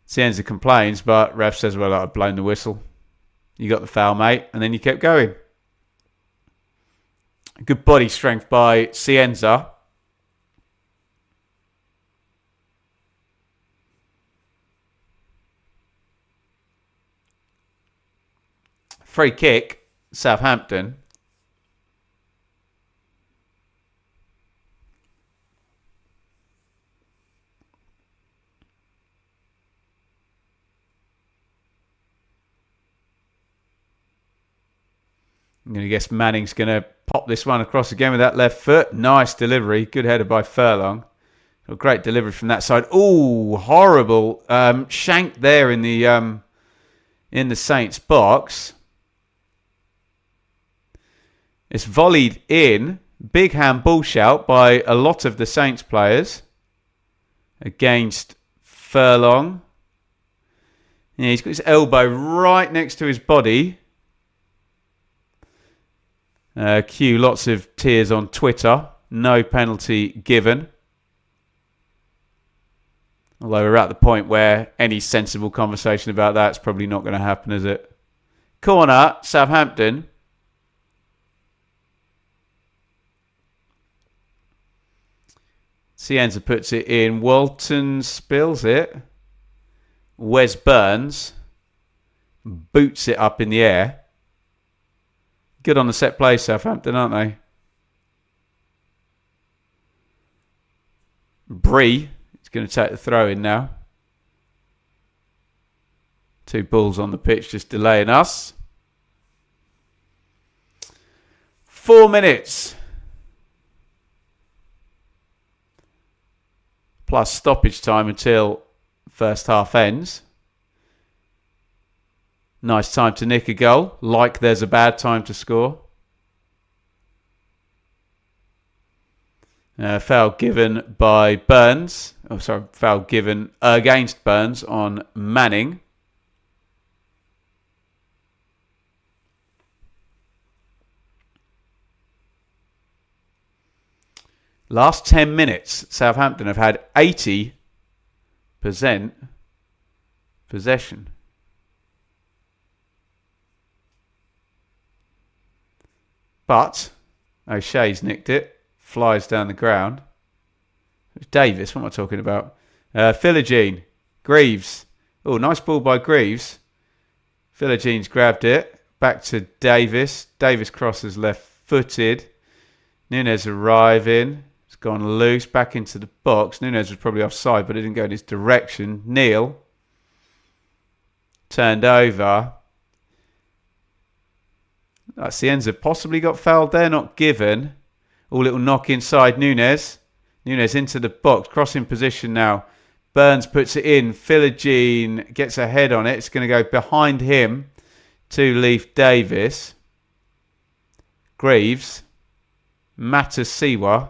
S1: Cienza complains, but ref says, well, I've blown the whistle. You got the foul, mate. And then you kept going. Good body strength by Cienza. Free kick, Southampton. I'm going to guess Manning's going to pop this one across again with that left foot. Nice delivery. Good header by Furlong. A great delivery from that side. Oh, horrible. Shank there in the Saints box. It's volleyed in. Big handball shout by a lot of the Saints players against Furlong. Yeah, he's got his elbow right next to his body. Cue lots of tears on Twitter. No penalty given. Although we're at the point where any sensible conversation about that's probably not going to happen, is it? Corner, Southampton. Cienza puts it in. Walton spills it. Wes Burns boots it up in the air. Good on the set play, Southampton, aren't they? Bree is going to take the throw in now. Two balls on the pitch just delaying us. 4 minutes. plus stoppage time until first half ends. Nice time to nick a goal, like there's a bad time to score. Foul given by Burns. Oh, sorry, foul given against Burns on Manning. Last 10 minutes, Southampton have had 80% possession. But O'Shea's nicked it. Flies down the ground. It's Davis, what am I talking about? Philogene. Greaves. Oh, nice ball by Greaves. Philogene's grabbed it. Back to Davis. Davis crosses left-footed. Nunes arriving. It's gone loose. Back into the box. Nunes was probably offside, but it didn't go in his direction. Neil. Turned over. Cienza possibly got fouled there, not given. Oh, little knock inside Nunes. Nunes into the box, crossing position now. Burns puts it in. Philogene gets a head on it. It's going to go behind him to Leif Davis. Greaves. Matasiwa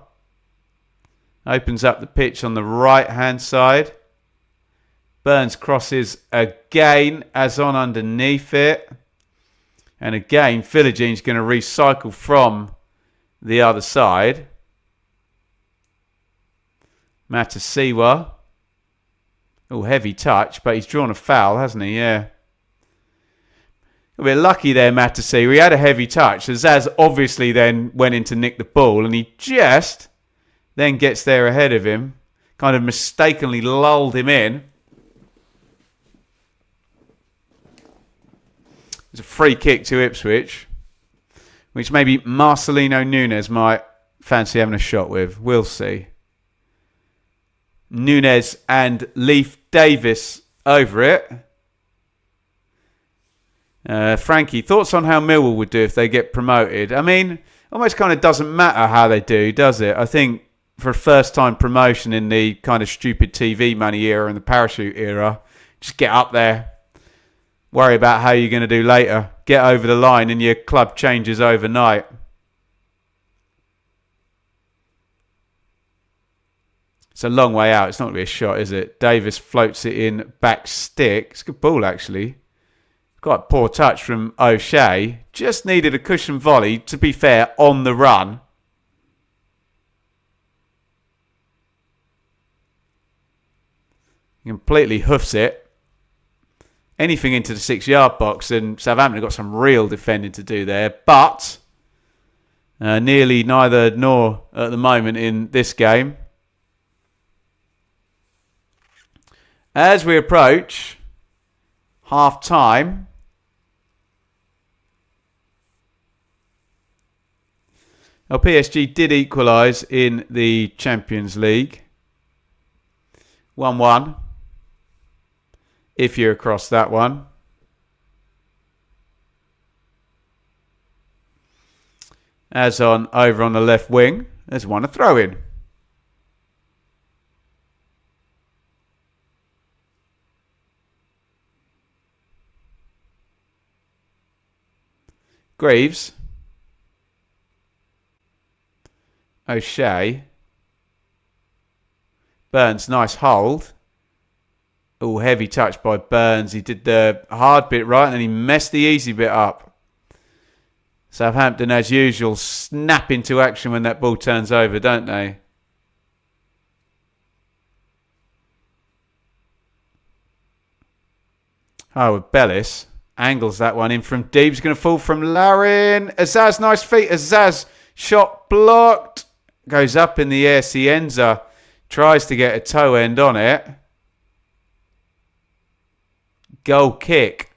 S1: opens up the pitch on the right-hand side. Burns crosses again as on underneath it. And again, Philogene's going to recycle from the other side. Matasiwa. Oh, heavy touch, but he's drawn a foul, hasn't he? Yeah. A bit lucky there, Matasiwa. He had a heavy touch. Zaz obviously then went in to nick the ball, and he just then gets there ahead of him. Kind of mistakenly lulled him in. It's a free kick to Ipswich, which maybe Marcelino Nunes might fancy having a shot with. We'll see. Nunes and Leif Davis over it. Frankie, thoughts on how Millwall would do if they get promoted? I mean, almost kind of doesn't matter how they do, does it? I think for a first-time promotion in the kind of stupid TV money era and the parachute era, just get up there. Worry about how you're going to do later. Get over the line and your club changes overnight. It's a long way out. It's not really a shot, is it? Davis floats it in back stick. It's a good ball, actually. Quite poor touch from O'Shea. Just needed a cushion volley, to be fair, on the run. He completely hoofs it. Anything into the 6-yard box, and Southampton have got some real defending to do there. But nearly neither nor at the moment in this game. As we approach half-time, PSG did equalise in the Champions League. 1-1. If you're across that one. As on over on the left wing, there's one a throw in. Greaves. O'Shea. Burns, nice hold. Oh, heavy touch by Burns. He did the hard bit right and then he messed the easy bit up. Southampton, as usual, snap into action when that ball turns over, don't they? Howard Bellis angles that one in from deep. He's going to fall from Larin. Azaz, nice feet. Azaz, shot blocked. Goes up in the air. Cienza tries to get a toe end on it. Goal kick.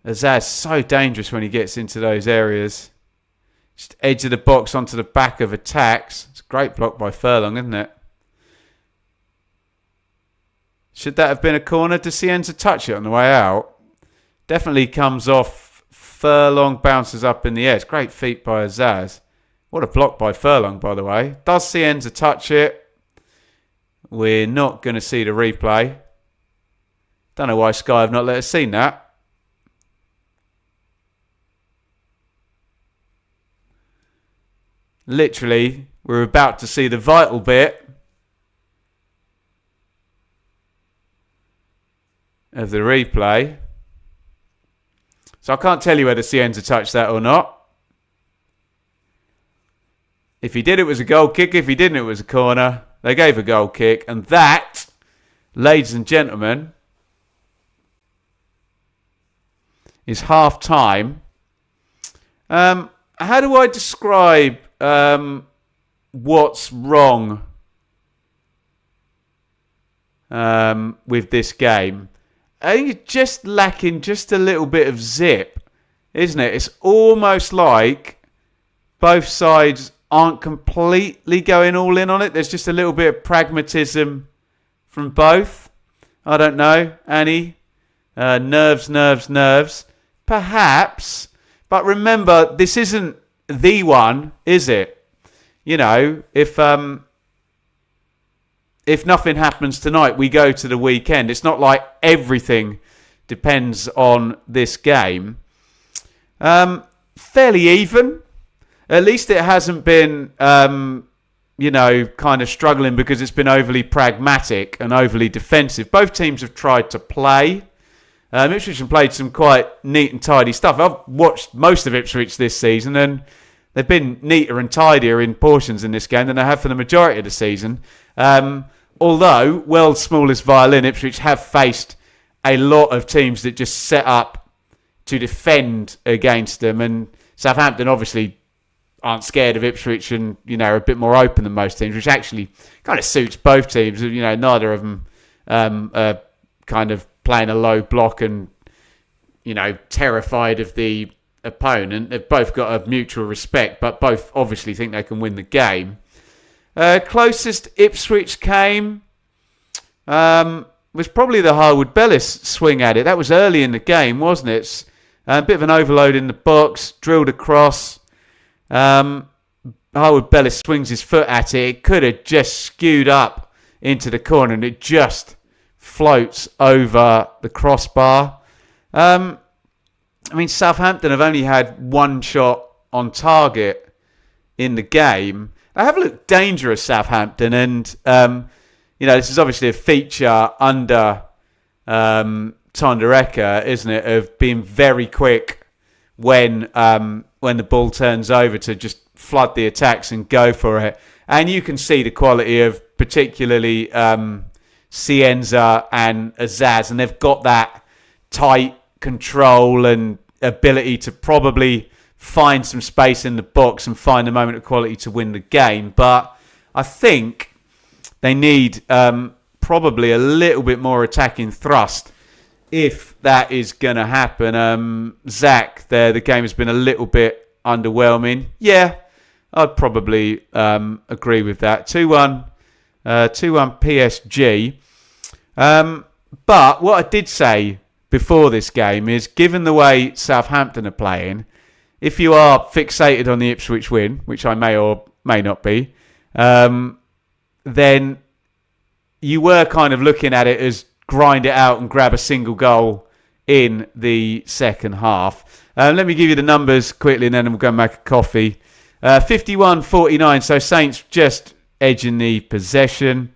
S1: Azaz so dangerous when he gets into those areas. Just edge of the box onto the back of attacks. It's a great block by Furlong, isn't it? Should that have been a corner? Does Cienza touch it on the way out? Definitely comes off. Furlong bounces up in the air. It's great feet by Azaz. What a block by Furlong, by the way. Does Cienza touch it? We're not going to see the replay. Don't know why Sky have not let us see that. Literally, we're about to see the vital bit of the replay. So I can't tell you whether Cienza touched that or not. If he did, it was a goal kick. If he didn't, it was a corner. They gave a goal kick. And that, ladies and gentlemen, is half time. How do I describe what's wrong with this game? I think it's just lacking just a little bit of zip, isn't it? It's almost like both sides aren't completely going all in on it. There's just a little bit of pragmatism from both. I don't know, Annie. Nerves. Perhaps. But remember, this isn't the one, is it? You know, if nothing happens tonight, we go to the weekend. It's not like everything depends on this game. Fairly even. At least it hasn't been, kind of struggling because it's been overly pragmatic and overly defensive. Both teams have tried to play. Ipswich have played some quite neat and tidy stuff. I've watched most of Ipswich this season and they've been neater and tidier in portions in this game than they have for the majority of the season. Although, world's smallest violin, Ipswich have faced a lot of teams that just set up to defend against them. And Southampton obviously aren't scared of Ipswich and, are a bit more open than most teams, which actually kind of suits both teams. Neither of them are kind of playing a low block and, terrified of the opponent. They've both got a mutual respect, but both obviously think they can win the game. Closest Ipswich came was probably the Harwood Bellis swing at it. That was early in the game, wasn't it? It's a bit of an overload in the box, drilled across. Harwood Bellis swings his foot at it. It could have just skewed up into the corner and it just floats over the crossbar. Southampton have only had one shot on target in the game. They have looked dangerous, Southampton, and this is obviously a feature under Tondereka, isn't it, of being very quick when the ball turns over to just flood the attacks and go for it. And you can see the quality of particularly Cienza and Azaz, and they've got that tight control and ability to probably find some space in the box and find a moment of quality to win the game. But I think they need probably a little bit more attacking thrust if that is going to happen. Zach there, the game has been a little bit underwhelming. Yeah, I'd probably agree with that. 2-1 PSG. But what I did say before this game is, given the way Southampton are playing, if you are fixated on the Ipswich win, which I may or may not be, then you were kind of looking at it as grind it out and grab a single goal in the second half. Let me give you the numbers quickly and then we'll go and make a coffee. 51-49, so Saints just edging the possession.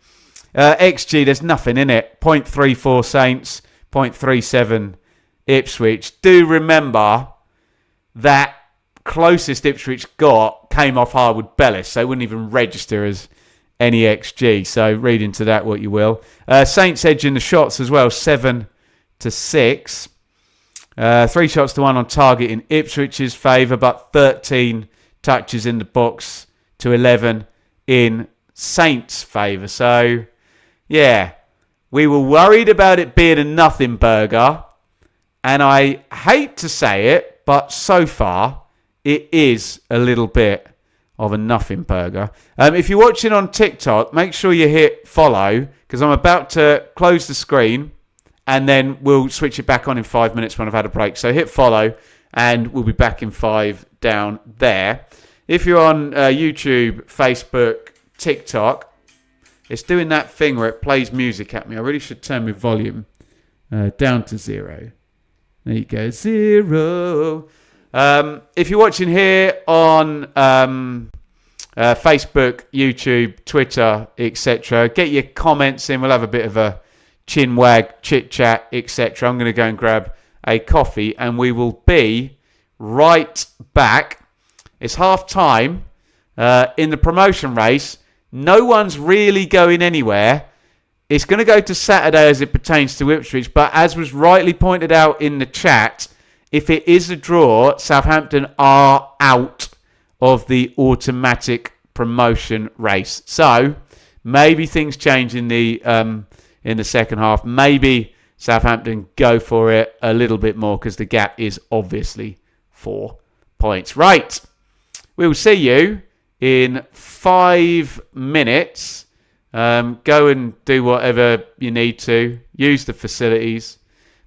S1: XG, there's nothing in it. 0.34 Saints, 0.37 Ipswich. Do remember that closest Ipswich got came off Harwood Bellis, so it wouldn't even register as any XG. So read into that what you will. Saints edging the shots as well, 7-6. 3 shots to 1 on target in Ipswich's favour, but 13 touches in the box to 11 in Saints' favour. So, yeah, we were worried about it being a nothing burger, and I hate to say it, but so far it is a little bit of a nothing burger. If you're watching on TikTok, make sure you hit follow, because I'm about to close the screen and then we'll switch it back on in 5 minutes when I've had a break. So hit follow and we'll be back in 5 down there. If you're on YouTube, Facebook, TikTok, It's doing that thing where it plays music at me. I really should turn my volume down to 0. There you go, 0. If you're watching here on Facebook, YouTube, Twitter, etc., get your comments in. We'll have a bit of a chin wag, chit chat, etc. I'm going to go and grab a coffee, and we will be right back. It's half time in the promotion race. No one's really going anywhere. It's going to go to Saturday as it pertains to Ipswich, but as was rightly pointed out in the chat, if it is a draw, Southampton are out of the automatic promotion race. So maybe things change in the second half. Maybe Southampton go for it a little bit more because the gap is obviously 4 points. Right, we will see you in 5 minutes. Go and do whatever you need to. Use the facilities.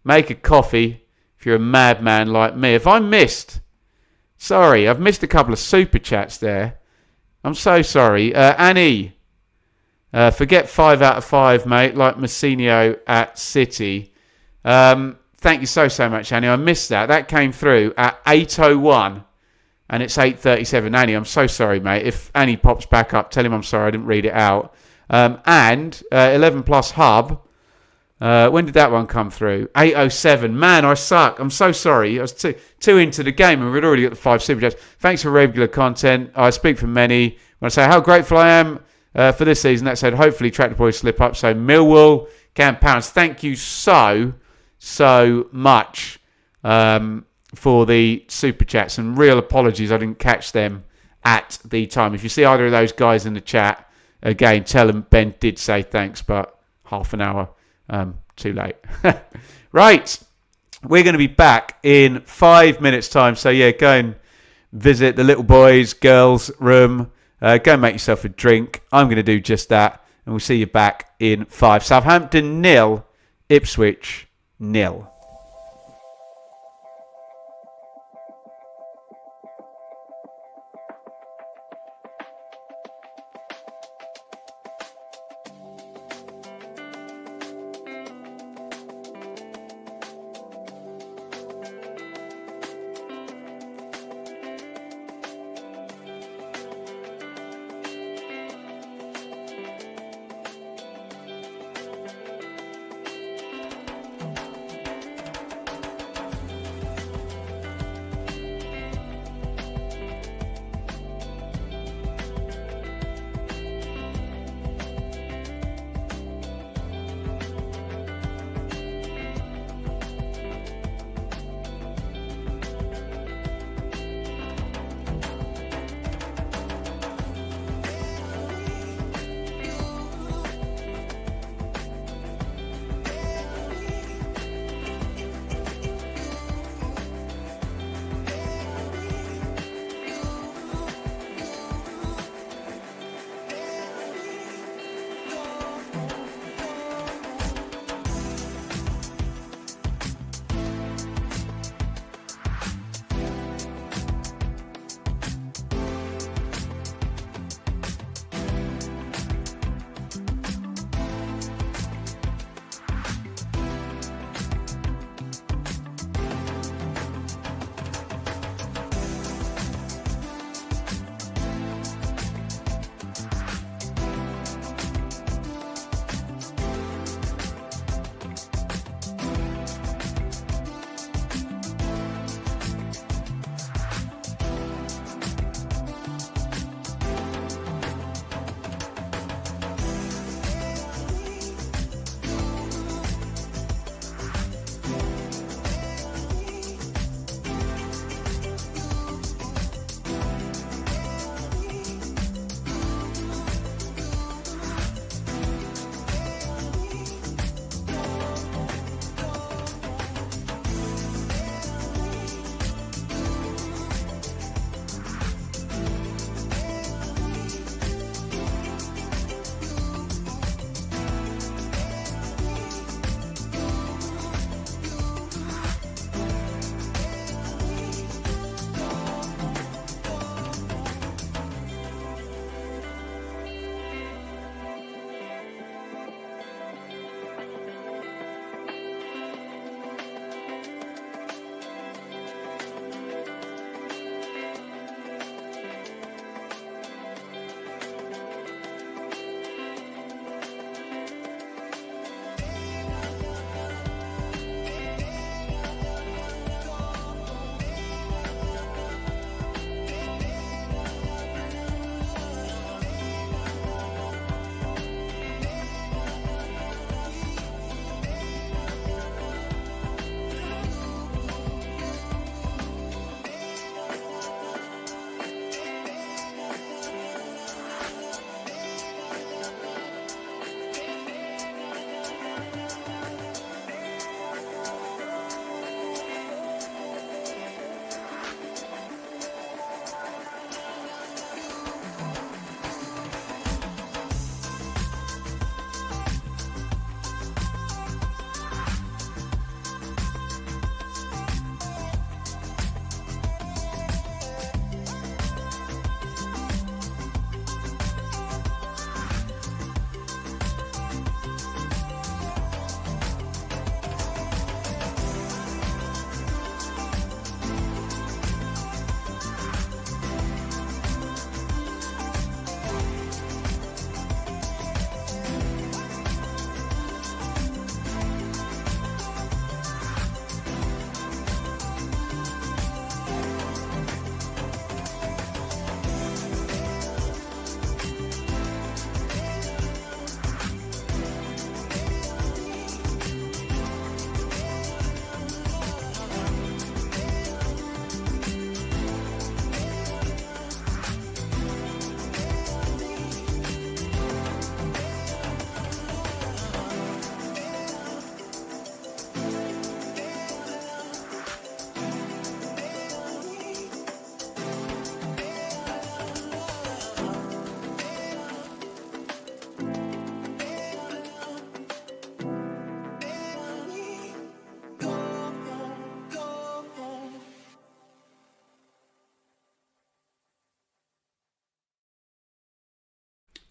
S1: Make a coffee if you're a madman like me. If I missed, sorry, I've missed a couple of super chats there. I'm so sorry. Annie, forget 5 out of 5, mate, like Massinio at City. Thank you so much, Annie. I missed that. That came through at 8:01 and it's 8:37. Annie, I'm so sorry, mate. If Annie pops back up, tell him I'm sorry I didn't read it out. And 11 Plus Hub, when did that one come through? 8:07. Man, I suck. I'm so sorry. I was too into the game and we'd already got the 5 super chats. Thanks for regular content. I speak for many when I say how grateful I am for this season. That said, hopefully Tractor Boys slip up. So Millwall, Cam Pounds, thank you so much for the super chats, and real apologies I didn't catch them at the time. If you see either of those guys in the chat, again, tell them Ben did say thanks, but half an hour too late. Right, we're going to be back in 5 minutes time. So yeah, go and visit the little boys, girls room. Go and make yourself a drink. I'm going to do just that, and we'll see you back in 5. Southampton 0, Ipswich 0.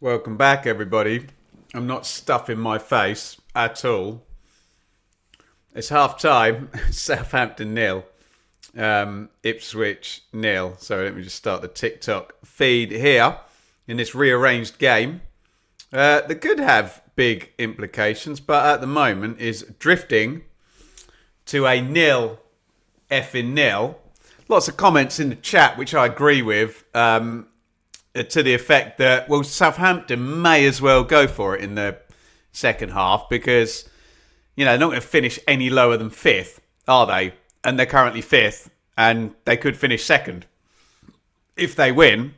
S1: Welcome back, everybody. I'm not stuffing my face at all. It's half time. Southampton 0. Ipswich 0. So let me just start the TikTok feed here in this rearranged game. That could have big implications, but at the moment is drifting to a 0 effing 0. Lots of comments in the chat, which I agree with, to the effect that, well, Southampton may as well go for it in the second half because, you know, they're not going to finish any lower than 5th, are they? And they're currently 5th, and they could finish 2nd if they win.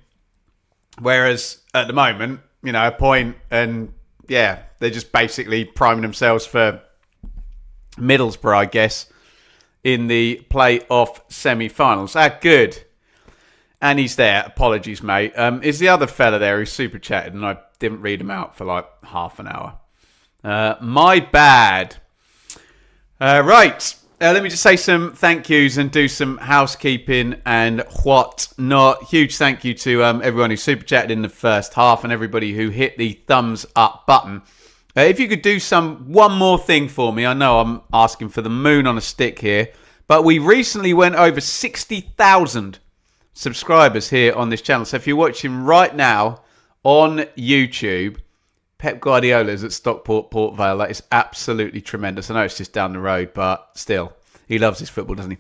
S1: Whereas at the moment, you know, a point, and yeah, they're just basically priming themselves for Middlesbrough, I guess, in the playoff semi-finals. Good. And he's there. Apologies, mate. Is the other fella there who super chatted and I didn't read him out for like half an hour. My bad. Right. Let me just say some thank yous and do some housekeeping and whatnot. Huge thank you to everyone who super chatted in the first half and everybody who hit the thumbs up button. If you could do one more thing for me. I know I'm asking for the moon on a stick here, but we recently went over 60,000 subscribers here on this channel. So if you're watching right now on YouTube, Pep Guardiola's at Stockport, Port Vale. That is absolutely tremendous. I know it's just down the road, but still, he loves his football, doesn't he?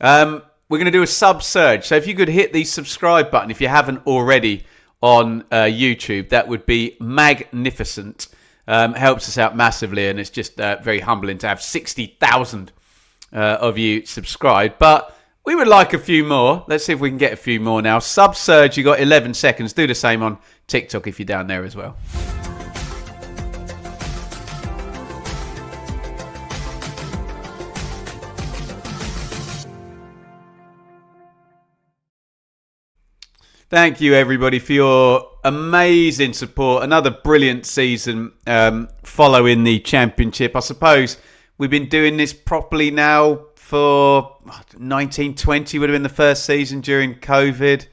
S1: We're going to do a sub surge. So if you could hit the subscribe button, if you haven't already on YouTube, that would be magnificent. Helps us out massively, and it's just very humbling to have 60,000 of you subscribed. But we would like a few more. Let's see if we can get a few more now. Sub surge, you got 11 seconds. Do the same on TikTok if you're down there as well. Thank you, everybody, for your amazing support. Another brilliant season following the Championship. I suppose we've been doing this properly now for 1920 would have been the first season during COVID,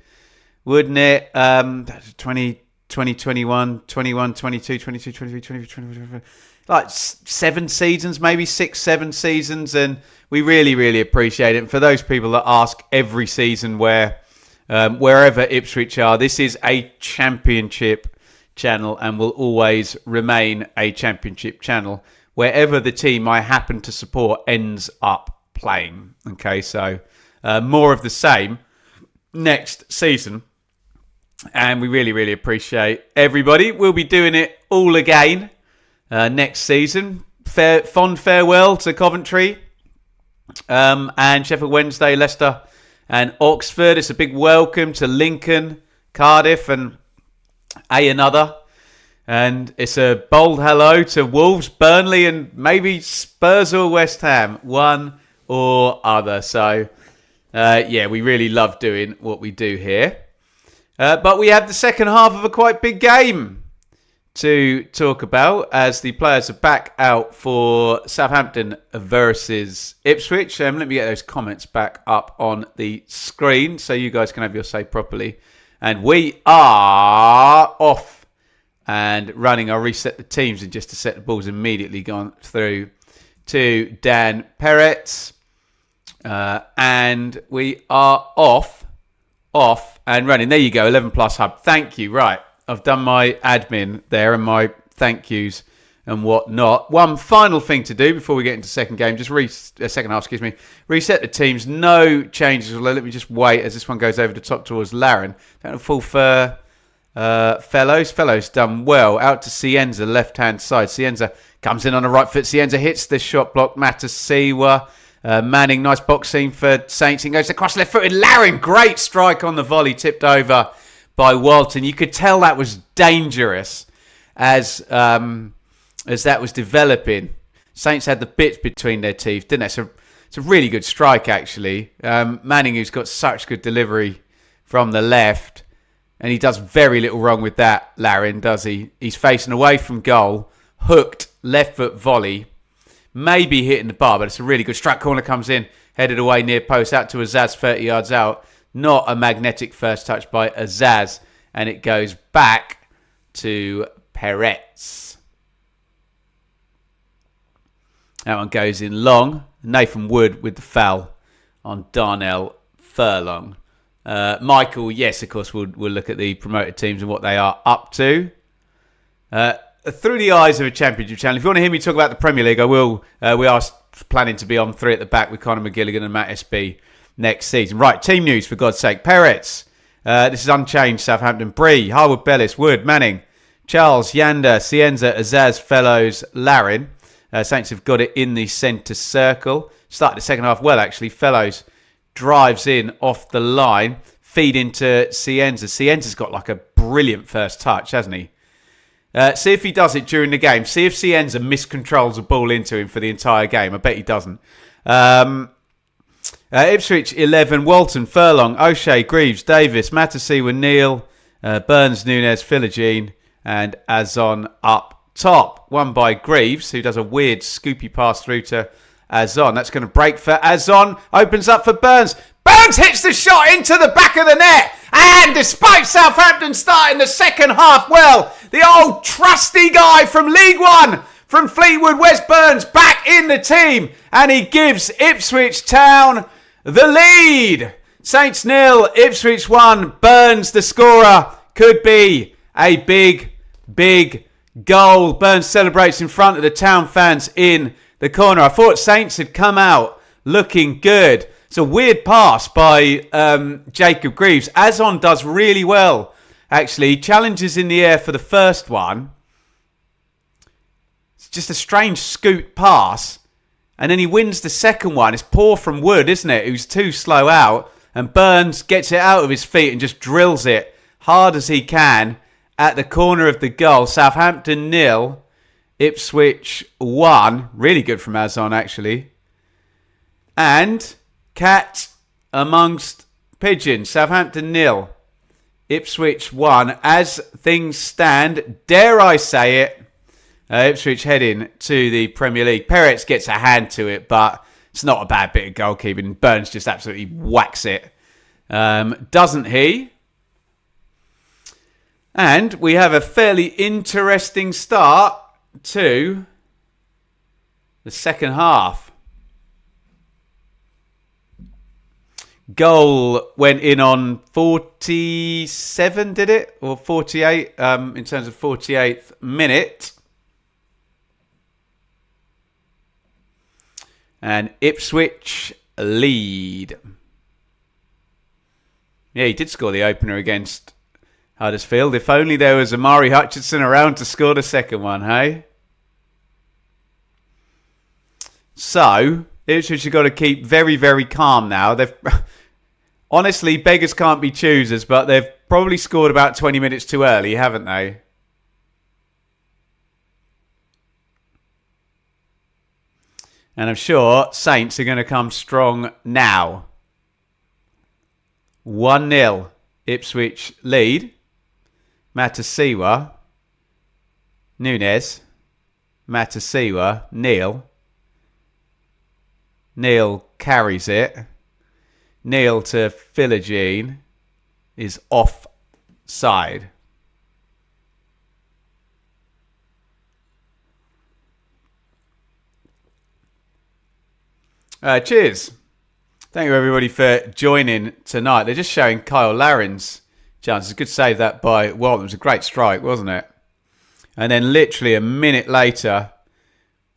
S1: wouldn't it? 2021, 21, 22, 23, 24, like 7 seasons, maybe 6, 7 seasons. And we really, really appreciate it. And for those people that ask every season wherever Ipswich are, this is a Championship channel and will always remain a Championship channel wherever the team I happen to support ends up playing. Okay, so more of the same next season, and we really, really appreciate everybody. We'll be doing it all again next season. Fond farewell to Coventry and Sheffield Wednesday, Leicester and Oxford. It's a big welcome to Lincoln, Cardiff, and another. And it's a bold hello to Wolves, Burnley, and maybe Spurs or West Ham, one or other. So, yeah, we really love doing what we do here. But we have the second half of a quite big game to talk about as the players are back out for Southampton versus Ipswich. Let me get those comments back up on the screen so you guys can have your say properly. And we are off and running. I'll reset the teams and just to set the balls immediately gone through to Dan Peretz. And we are off and running. There you go, 11 Plus Hub. Thank you. Right. I've done my admin there and my thank yous and whatnot. One final thing to do before we get into second game, second half, reset the teams. No changes. Let me just wait as this one goes over the top towards Laren. Don't fall for Fellows done well. Out to Cienza, left-hand side. Cienza comes in on the right foot. Cienza hits the shot block. Matasiwa. Manning, nice boxing for Saints. He goes across left-footed. Laren, great strike on the volley. Tipped over by Walton. You could tell that was dangerous as that was developing. Saints had the bits between their teeth, didn't they? So it's a really good strike, actually. Manning, who's got such good delivery from the left, and he does very little wrong with that, Larin, does he? He's facing away from goal, hooked, left foot volley, maybe hitting the bar, but it's a really good strike. Corner comes in, headed away near post, out to Azaz, 30 yards out. Not a magnetic first touch by Azaz, and it goes back to Peretz. That one goes in long. Nathan Wood with the foul on Darnell Furlong. Michael, yes, of course, we'll look at the promoted teams and what they are up to. Through the eyes of a championship channel. If you want to hear me talk about the Premier League, I will. We are planning to be on 3 at the back with Conor McGilligan and Matt SB next season. Right, team news, for God's sake. Peretz. This is unchanged. Southampton. Bree, Harwood, Bellis, Wood, Manning, Charles, Yanda, Cienza, Azaz, Fellows, Larin. Saints have got it in the centre circle. Started the second half well, actually. Fellows drives in off the line. Feed into Cienza. Cienza's got like a brilliant first touch, hasn't he? See if he does it during the game. See if Cienza miscontrols a ball into him for the entire game. I bet he doesn't. Ipswich 11, Walton, Furlong, O'Shea, Greaves, Davis, Matasiwa, Neal, Burns, Nunes, Philogene, and Azon up top. Won by Greaves, who does a weird scoopy pass through to Azon. That's going to break for Azon. Opens up for Burns. Burns hits the shot into the back of the net. And despite Southampton starting the second half well, the old trusty guy from League One, from Fleetwood, Wes Burns, back in the team. And he gives Ipswich Town the lead. Saints 0, Ipswich 1. Burns, the scorer, could be a big, big goal. Burns celebrates in front of the Town fans in the corner. I thought Saints had come out looking good. It's a weird pass by Jacob Greaves. Azon does really well, actually. He challenges in the air for the first one. It's just a strange scoot pass. And then he wins the second one. It's poor from Wood, isn't it? Who's too slow out. And Burns gets it out of his feet and just drills it hard as he can at the corner of the goal. Southampton 0, Ipswich 1. Really good from Azon, actually. And cat amongst pigeons. Southampton 0, Ipswich 1. As things stand, dare I say it, Ipswich heading to the Premier League. Peretz gets a hand to it, but it's not a bad bit of goalkeeping. Burns just absolutely whacks it. Doesn't he? And we have a fairly interesting start to the second half. Goal went in on 47, did it? Or 48, in terms of 48th minute. And Ipswich lead. Yeah, he did score the opener against Huddersfield. If only there was Amari Hutchinson around to score the second one, hey? So, Ipswich have got to keep very, very calm now. They've honestly, beggars can't be choosers, but they've probably scored about 20 minutes too early, haven't they? And I'm sure Saints are going to come strong now. 1-0 Ipswich lead. Matasiwa, Nunes, Matasiwa, Neal. Neal carries it. Neal to Philogene is offside. Cheers. Thank you everybody for joining tonight. They're just showing Kyle Larin's chance. It's a good save that by Walton. It was a great strike, wasn't it? And then literally a minute later,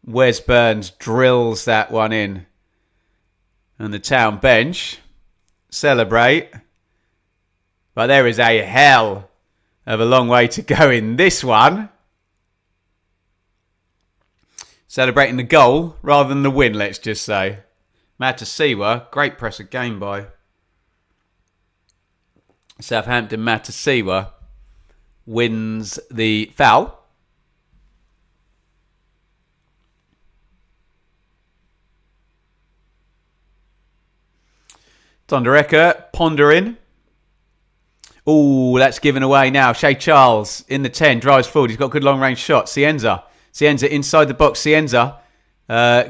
S1: Wes Burns drills that one in. And the Town bench celebrate. But there is a hell of a long way to go in this one. Celebrating the goal rather than the win, let's just say. Matasiwa, great press of game by Southampton. Matasiwa wins the foul. Tondereka pondering. Oh, that's given away now. Shea Charles in the 10, drives forward. He's got a good long range shot. Cienza inside the box. Cienza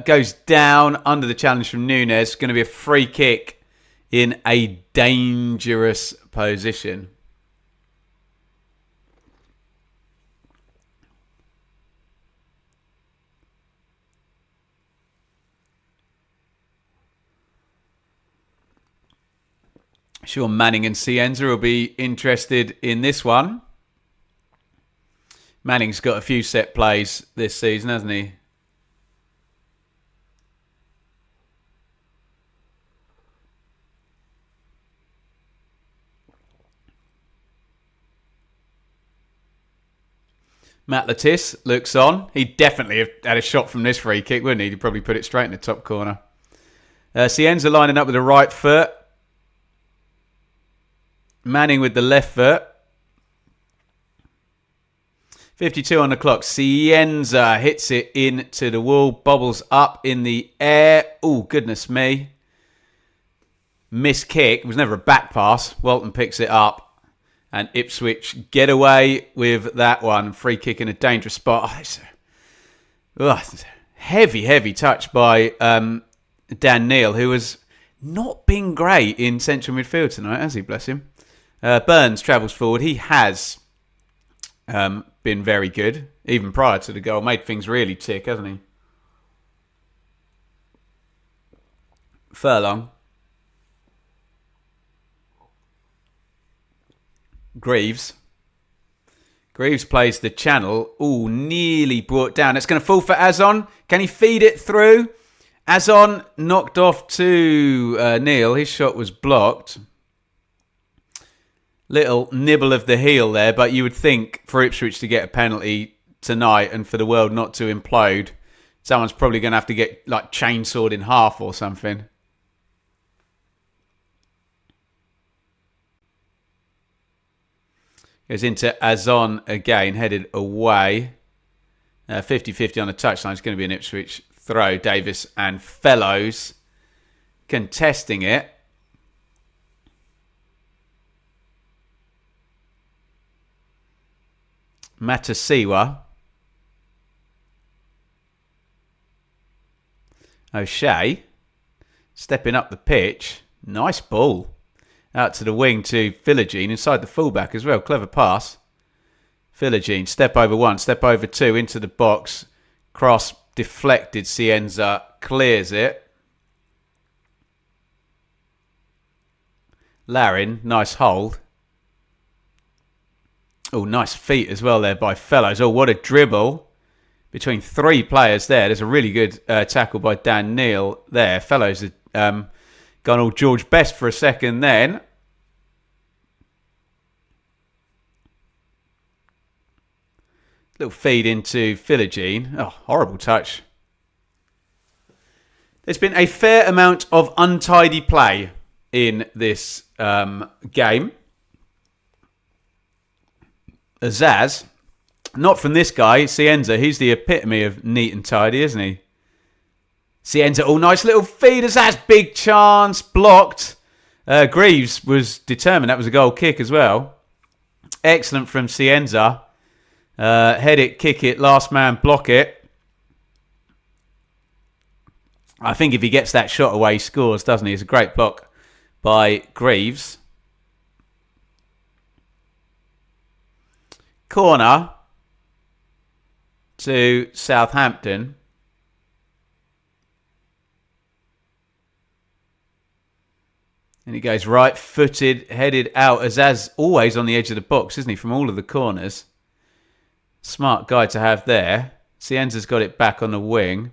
S1: goes down under the challenge from Nunes. Going to be a free kick in a dangerous position. Sure, Manning and Cienza will be interested in this one. Manning's got a few set plays this season, hasn't he? Matt Lattis looks on. He'd definitely have had a shot from this free kick, wouldn't he? He'd probably put it straight in the top corner. Cienza lining up with the right foot. Manning with the left foot. 52 on the clock. Cienza hits it into the wall. Bobbles up in the air. Oh, goodness me. Missed kick. It was never a back pass. Walton picks it up. And Ipswich get away with that one. Free kick in a dangerous spot. Heavy touch by Dan Neil, who has not been great in central midfield tonight, has he? Bless him. Burns travels forward. He has been very good, even prior to the goal. Made things really tick, hasn't he? Furlong. Greaves plays the channel. Oh, nearly brought down. It's going to fall for Azon. Can he feed it through? Azon knocked off to Neil. His shot was blocked. Little nibble of the heel there, but you would think for Ipswich to get a penalty tonight and for the world not to implode, someone's probably going to have to get like chainsawed in half or something. Goes into Azon again, headed away. 50-50 on the touchline. It's going to be an Ipswich throw. Davis and Fellows contesting it. Matasiwa. O'Shea stepping up the pitch. Nice ball. Out to the wing to Philogene, inside the fullback as well. Clever pass. Philogene, step over one, step over two, into the box. Cross deflected. Cienza clears it. Larin, nice hold. Oh, nice feet as well there by Fellows. Oh, what a dribble between three players there. There's a really good tackle by Dan Neil there. Fellows had gone all George Best for a second then. Little feed into Philogene. Oh, horrible touch. There's been a fair amount of untidy play in this game. Azaz, not from this guy, Cienza. He's the epitome of neat and tidy, isn't he? Cienza, oh, nice little feed. Azaz, big chance, blocked. Greaves was determined. That was a goal kick as well. Excellent from Cienza. Head it, kick it, last man, block it. I think if he gets that shot away, he scores, doesn't he? It's a great block by Greaves. Corner to Southampton. And he goes right-footed, headed out. Azaz always on the edge of the box, isn't he, from all of the corners. Smart guy to have there. Cienza's got it back on the wing.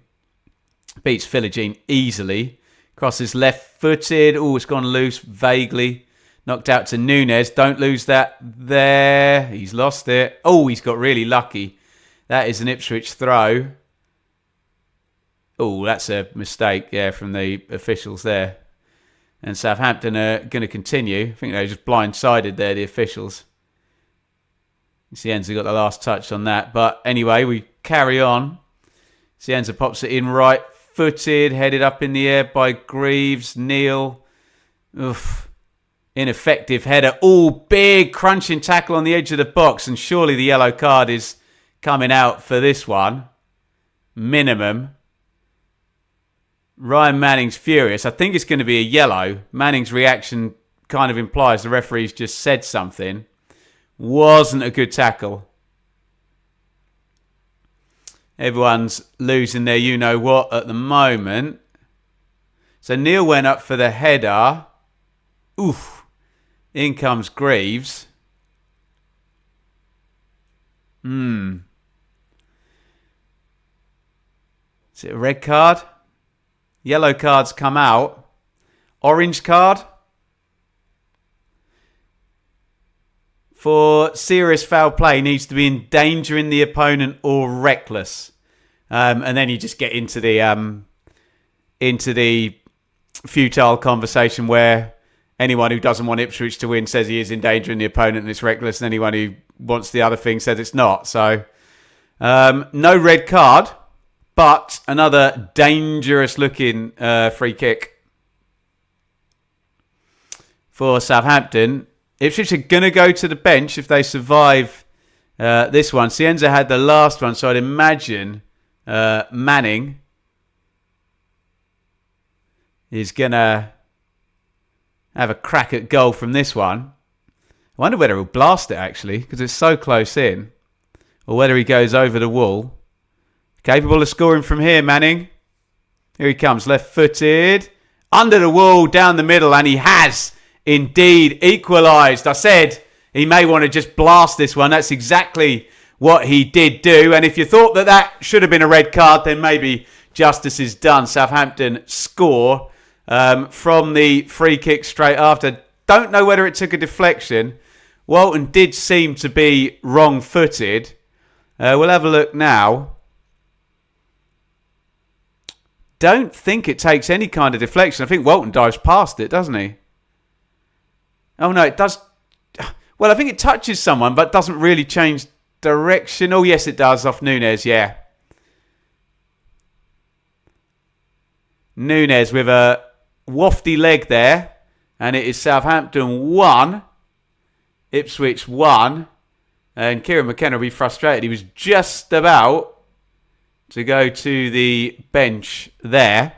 S1: Beats Philogene easily. Crosses left-footed. Oh, it's gone loose vaguely. Knocked out to Nunes. Don't lose that there. He's lost it. Oh, he's got really lucky. That is an Ipswich throw. Oh, that's a mistake, yeah, from the officials there. And Southampton are going to continue. I think they just blindsided there, the officials. Cienza got the last touch on that. But anyway, we carry on. Cienza pops it in right-footed, headed up in the air by Greaves. Neil. Oof. Ineffective header. Oh, big crunching tackle on the edge of the box. And surely the yellow card is coming out for this one. Minimum. Ryan Manning's furious. I think it's going to be a yellow. Manning's reaction kind of implies the referee's just said something. Wasn't a good tackle. Everyone's losing their you-know-what at the moment. So Neil went up for the header. Oof. In comes Greaves. Is it a red card? Yellow cards come out. Orange card. For serious foul play, needs to be endangering the opponent or reckless. And then you just get into the futile conversation where anyone who doesn't want Ipswich to win says he is endangering the opponent and it's reckless, and anyone who wants the other thing says it's not. So, no red card, but another dangerous-looking free kick for Southampton. Ipswich are going to go to the bench if they survive this one. Cienza had the last one, so I'd imagine Manning is going to have a crack at goal from this one. I wonder whether he'll blast it, actually, because it's so close in. Or whether he goes over the wall. Capable of scoring from here, Manning. Here he comes, left-footed. Under the wall, down the middle, and he has indeed equalised. I said he may want to just blast this one. That's exactly what he did do. And if you thought that should have been a red card, then maybe justice is done. Southampton score from the free kick straight after. Don't know whether it took a deflection. Walton did seem to be wrong-footed. We'll have a look now. Don't think it takes any kind of deflection. I think Walton dives past it, doesn't he? Oh, no, it does. Well, I think it touches someone, but doesn't really change direction. Oh, yes, it does, off Nunes, yeah. Nunes with a wafty leg there. And it is Southampton 1, Ipswich 1. And Kieran McKenna will be frustrated. He was just about to go to the bench there.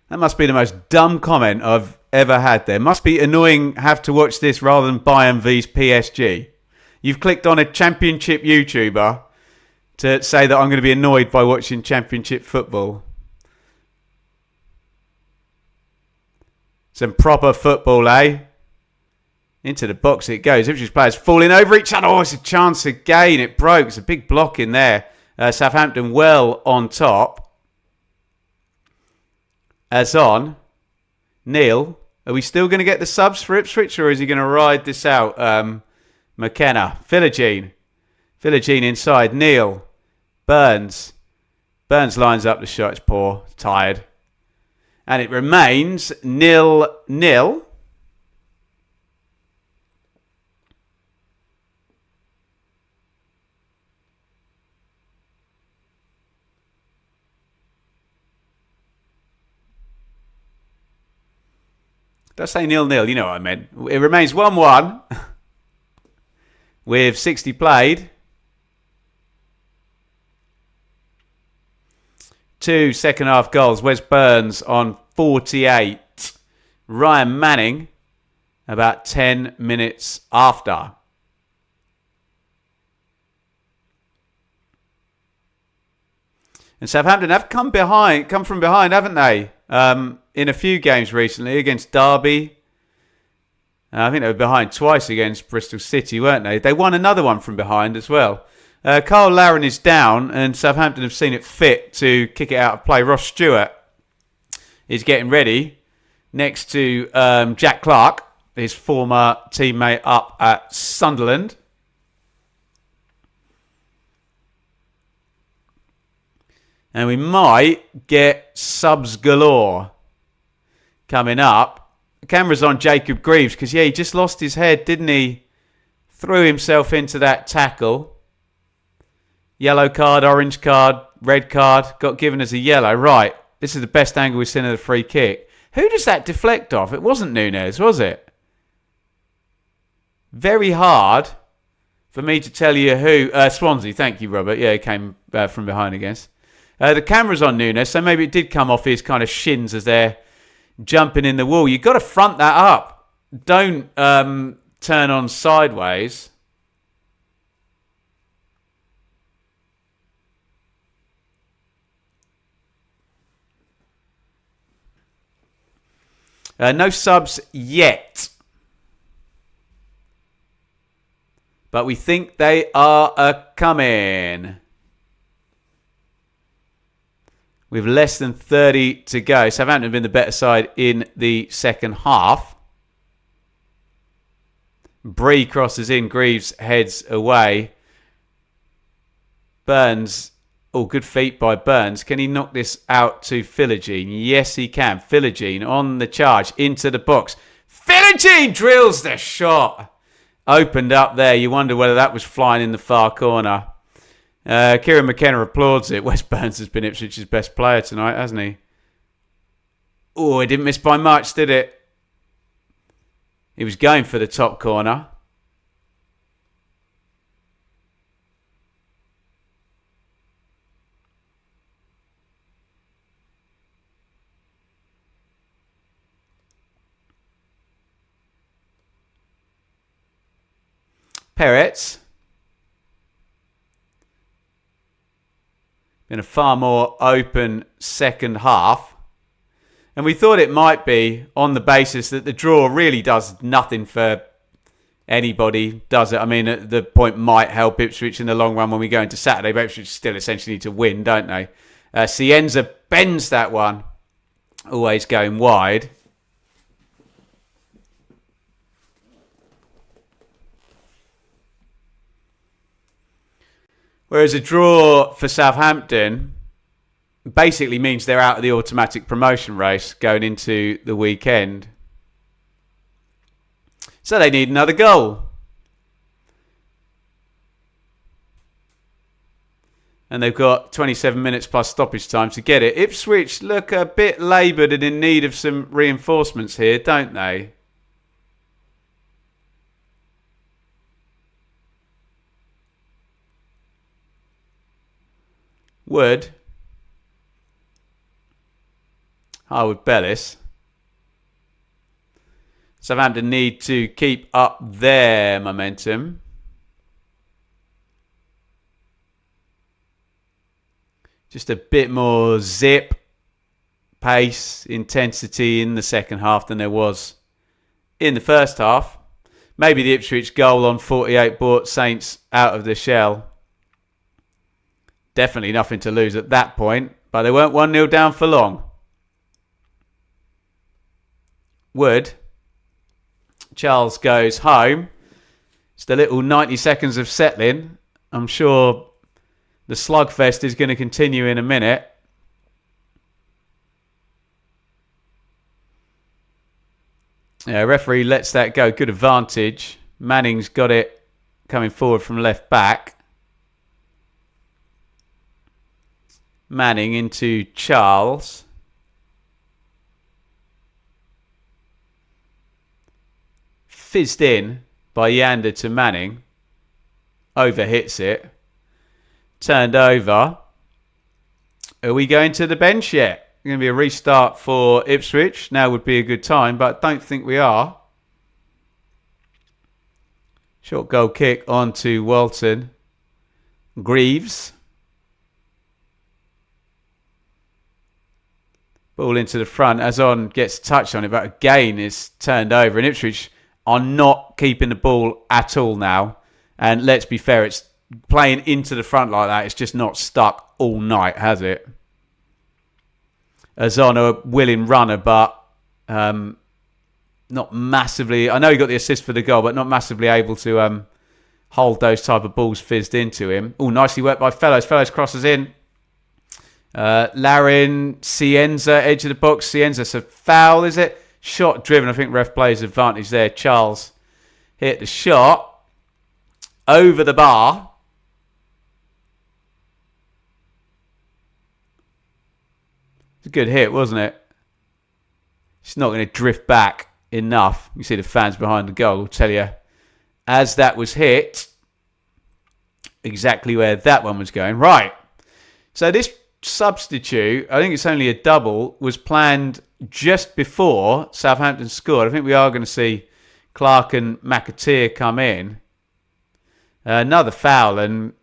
S1: That must be the most dumb comment I've ever had there. Must be annoying have to watch this rather than Bayern vs PSG. You've clicked on a Championship YouTuber to say that I'm going to be annoyed by watching Championship football. Some proper football, eh? Into the box it goes. Ipswich players falling over each other. Oh, it's a chance again. It broke. It's a big block in there. Southampton well on top. As on. Neil, are we still going to get the subs for Ipswich, or is he going to ride this out? McKenna. Philogene inside. Neil. Burns lines up the shot. It's poor. Tired. And it remains 0-0. Did I say 0-0? You know what I meant. It remains 1-1 with 60 played. 2 second half goals. Wes Burns on 48. Ryan Manning about 10 minutes after. And Southampton have come from behind, haven't they? In a few games recently against Derby. I think they were behind twice against Bristol City, weren't they? They won another one from behind as well. Carl Laren is down, and Southampton have seen it fit to kick it out of play. Ross Stewart is getting ready next to Jack Clark, his former teammate up at Sunderland. And we might get subs galore coming up. The camera's on Jacob Greaves because, he just lost his head, didn't he? Threw himself into that tackle. Yellow card, orange card, red card. Got given as a yellow. Right, this is the best angle we've seen of the free kick. Who does that deflect off? It wasn't Nunes, was it? Very hard for me to tell you who. Swansea, thank you, Robert. Yeah, he came from behind against. The camera's on Nunes, so maybe it did come off his kind of shins as they're jumping in the wall. You've got to front that up. Don't turn on sideways. No subs yet. But we think they are coming. With less than 30 to go. Southampton have been the better side in the second half. Bree crosses in. Greaves heads away. Burns. Oh, good feet by Burns. Can he knock this out to Philogene? Yes, he can. Philogene on the charge. Into the box. Philogene drills the shot. Opened up there. You wonder whether that was flying in the far corner. Kieran McKenna applauds it. Wes Burns has been Ipswich's best player tonight, hasn't he? Oh, it didn't miss by much, did it? He was going for the top corner. Peretz. In a far more open second half. And we thought it might be on the basis that the draw really does nothing for anybody, does it? I mean, the point might help Ipswich in the long run when we go into Saturday, but Ipswich still essentially need to win, don't they? Cienza bends that one. Always going wide. Whereas a draw for Southampton basically means they're out of the automatic promotion race going into the weekend. So they need another goal. And they've got 27 minutes plus stoppage time to get it. Ipswich look a bit laboured and in need of some reinforcements here, don't they? Wood. Harwood Bellis. Southampton need to keep up their momentum. Just a bit more zip, pace, intensity in the second half than there was in the first half. Maybe the Ipswich goal on 48 brought Saints out of the shell. Definitely nothing to lose at that point, but they weren't 1-0 down for long. Wood. Charles goes home. It's the little 90 seconds of settling. I'm sure the slugfest is going to continue in a minute. Yeah, referee lets that go. Good advantage. Manning's got it coming forward from left back. Manning into Charles. Fizzed in by Yander to Manning. Overhits it. Turned over. Are we going to the bench yet? Going to be a restart for Ipswich. Now would be a good time, but don't think we are. Short goal kick onto Walton. Greaves. Ball into the front. Azon gets a touch on it, but again is turned over. And Ipswich are not keeping the ball at all now. And let's be fair, it's playing into the front like that. It's just not stuck all night, has it? Azon, a willing runner, but not massively. I know he got the assist for the goal, but not massively able to hold those type of balls fizzed into him. Oh, nicely worked by Fellows. Fellows crosses in. Larin, Cienza, edge of the box. Cienza, so foul, is it? Shot driven. I think ref plays advantage there. Charles hit the shot over the bar. It's a good hit, wasn't it? It's not going to drift back enough. You see the fans behind the goal will tell you as that was hit exactly where that one was going. Right. So this substitute, I think it's only a double, was planned just before Southampton scored. I think we are going to see Clark and McAteer come in. Another foul, and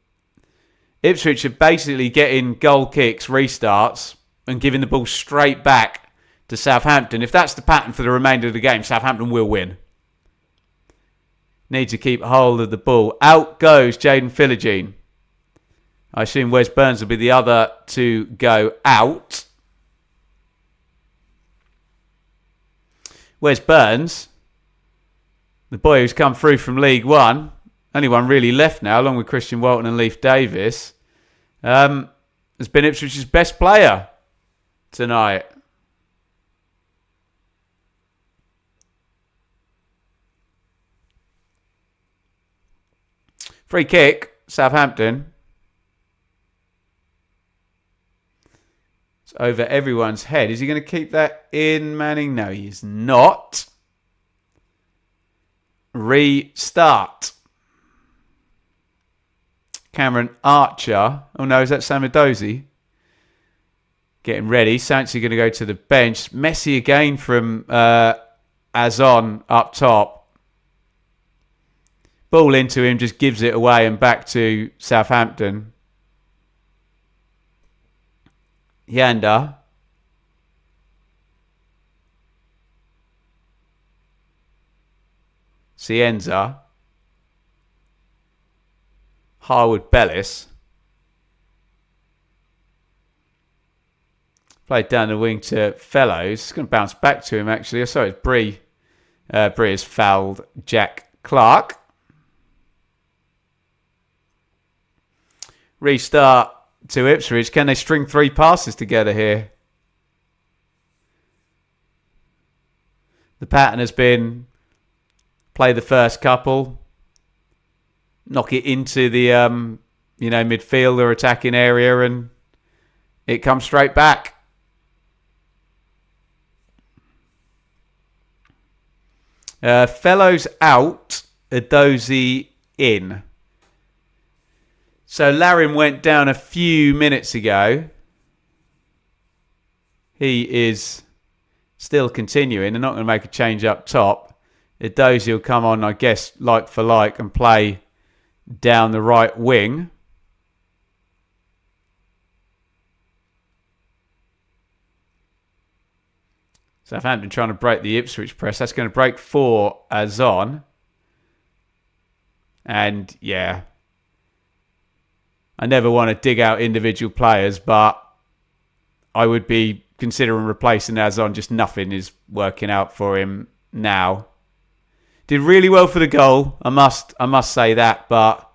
S1: Ipswich are basically getting goal kicks, restarts, and giving the ball straight back to Southampton. If that's the pattern for the remainder of the game, Southampton will win. Need to keep hold of the ball. Out goes Jaden Philogene. I assume Wes Burns will be the other to go out. Wes Burns, the boy who's come through from League One, only one really left now, along with Christian Walton and Leif Davis, has been Ipswich's best player tonight. Free kick, Southampton. It's over everyone's head. Is he going to keep that in, Manning? No, he is not. Restart. Cameron Archer. Oh no, is that Samadozi? Getting ready. Sanchi going to go to the bench. Messi again from Azon up top. Ball into him, just gives it away and back to Southampton. Yanda. Cienza. Harwood Bellis. Played down the wing to Fellows. It's going to bounce back to him, actually. Sorry, it's Bree. Bree has fouled Jack Clark. Restart to Ipswich. Can they string 3 passes together here? The pattern has been play the first couple, knock it into the midfield or attacking area, and it comes straight back. Fellows out, Adozi in. So Larin went down a few minutes ago. He is still continuing. They're not going to make a change up top. Edozie will come on, I guess, like for like and play down the right wing. Southampton trying to break the Ipswich press. That's going to break for Azon. And yeah, I never want to dig out individual players, but I would be considering replacing Azon. Just nothing is working out for him now. Did really well for the goal, I must say that, but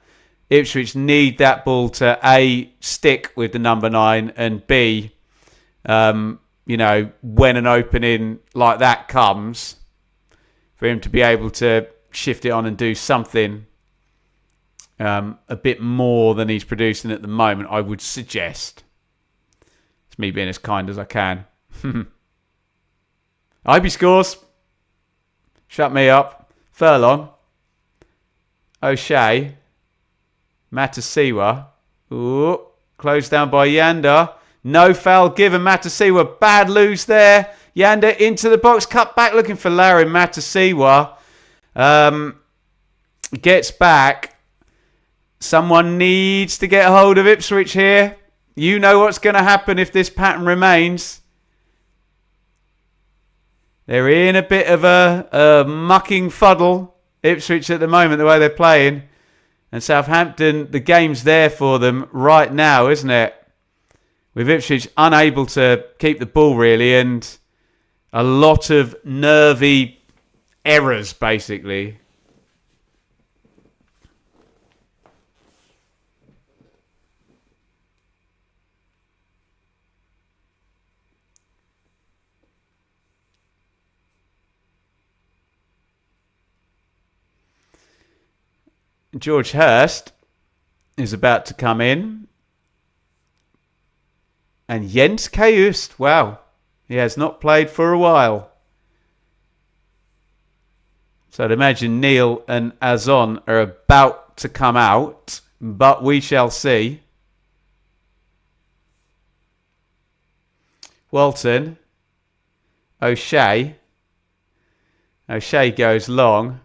S1: Ipswich need that ball to A, stick with the number 9, and B, when an opening like that comes, for him to be able to shift it on and do something a bit more than he's producing at the moment, I would suggest. It's me being as kind as I can. I hope he scores. Shut me up. Furlong. O'Shea. Matasiwa. Ooh, closed down by Yanda. No foul given. Matasiwa, bad lose there. Yanda into the box, cut back, looking for Larry. Matasiwa gets back. Someone needs to get a hold of Ipswich here. You know what's going to happen if this pattern remains. They're in a bit of a mucking fuddle, Ipswich, at the moment, the way they're playing. And Southampton, the game's there for them right now, isn't it? With Ipswich unable to keep the ball, really, and a lot of nervy errors, basically. George Hurst is about to come in. And Jens Kajust, wow, he has not played for a while. So I'd imagine Neil and Azon are about to come out, but we shall see. Walton, O'Shea. O'Shea goes long.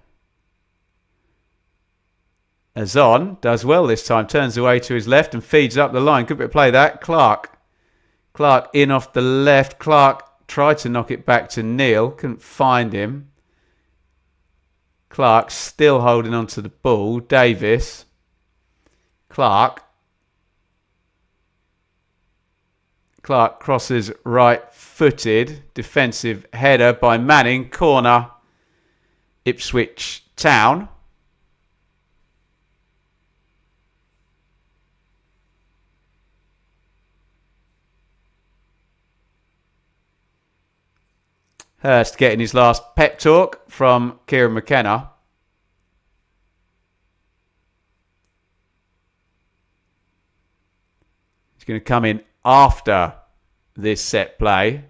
S1: Azon does well this time, turns away to his left and feeds up the line. Good bit of play that. Clark in off the left. Clark tried to knock it back to Neil. Couldn't find him. Clark still holding on to the ball. Davis. Clark crosses right-footed. Defensive header by Manning. Corner. Ipswich Town. Hurst getting his last pep talk from Kieran McKenna. He's going to come in after this set play.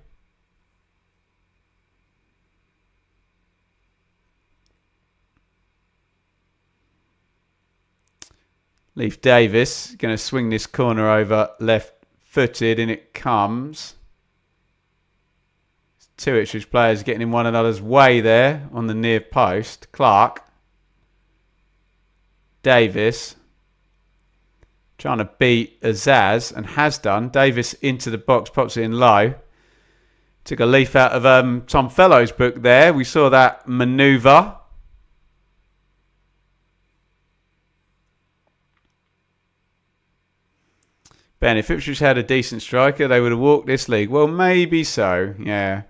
S1: Leif Davis going to swing this corner over left-footed, and it comes. Two Ipswich players getting in one another's way there on the near post. Clark. Davis. Trying to beat Azaz, and has done. Davis into the box, pops it in low. Took a leaf out of Tom Fellow's book there. We saw that manoeuvre. Ben, if Ipswich had a decent striker, they would have walked this league. Well, maybe so, yeah.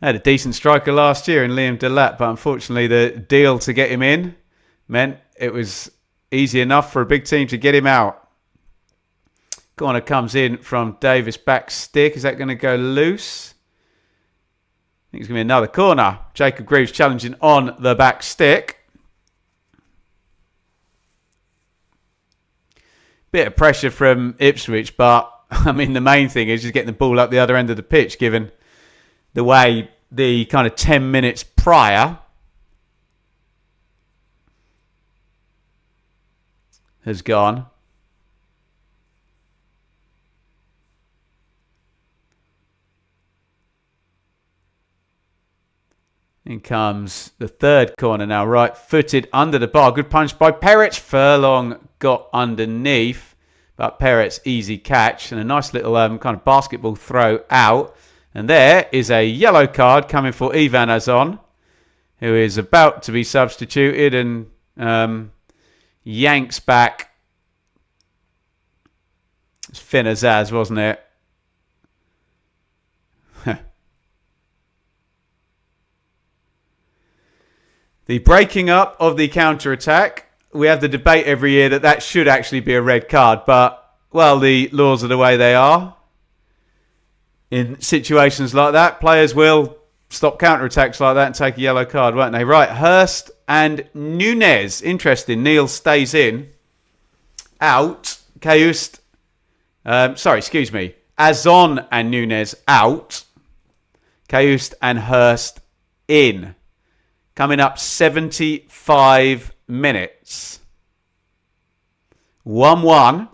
S1: They had a decent striker last year in Liam Delap, but unfortunately the deal to get him in meant it was easy enough for a big team to get him out. Corner comes in from Davis, back stick. Is that going to go loose? I think it's going to be another corner. Jacob Greaves challenging on the back stick. Bit of pressure from Ipswich, but I mean the main thing is just getting the ball up the other end of the pitch, given the way the kind of 10 minutes prior has gone. In comes the third corner now, right-footed under the bar. Good punch by Peretz. Furlong got underneath, but Peretz easy catch and a nice little kind of basketball throw out. And there is a yellow card coming for Ivan Azon, who is about to be substituted, and yanks back. It's Finn Azaz, wasn't it? The breaking up of the counter-attack. We have the debate every year that should actually be a red card. But, well, the laws are the way they are. In situations like that, players will stop counter-attacks like that and take a yellow card, won't they? Right, Hurst and Nunez. Interesting. Neil stays in. Out. Azon and Nunez out. Caust and Hurst in. Coming up 75 minutes. 1-1.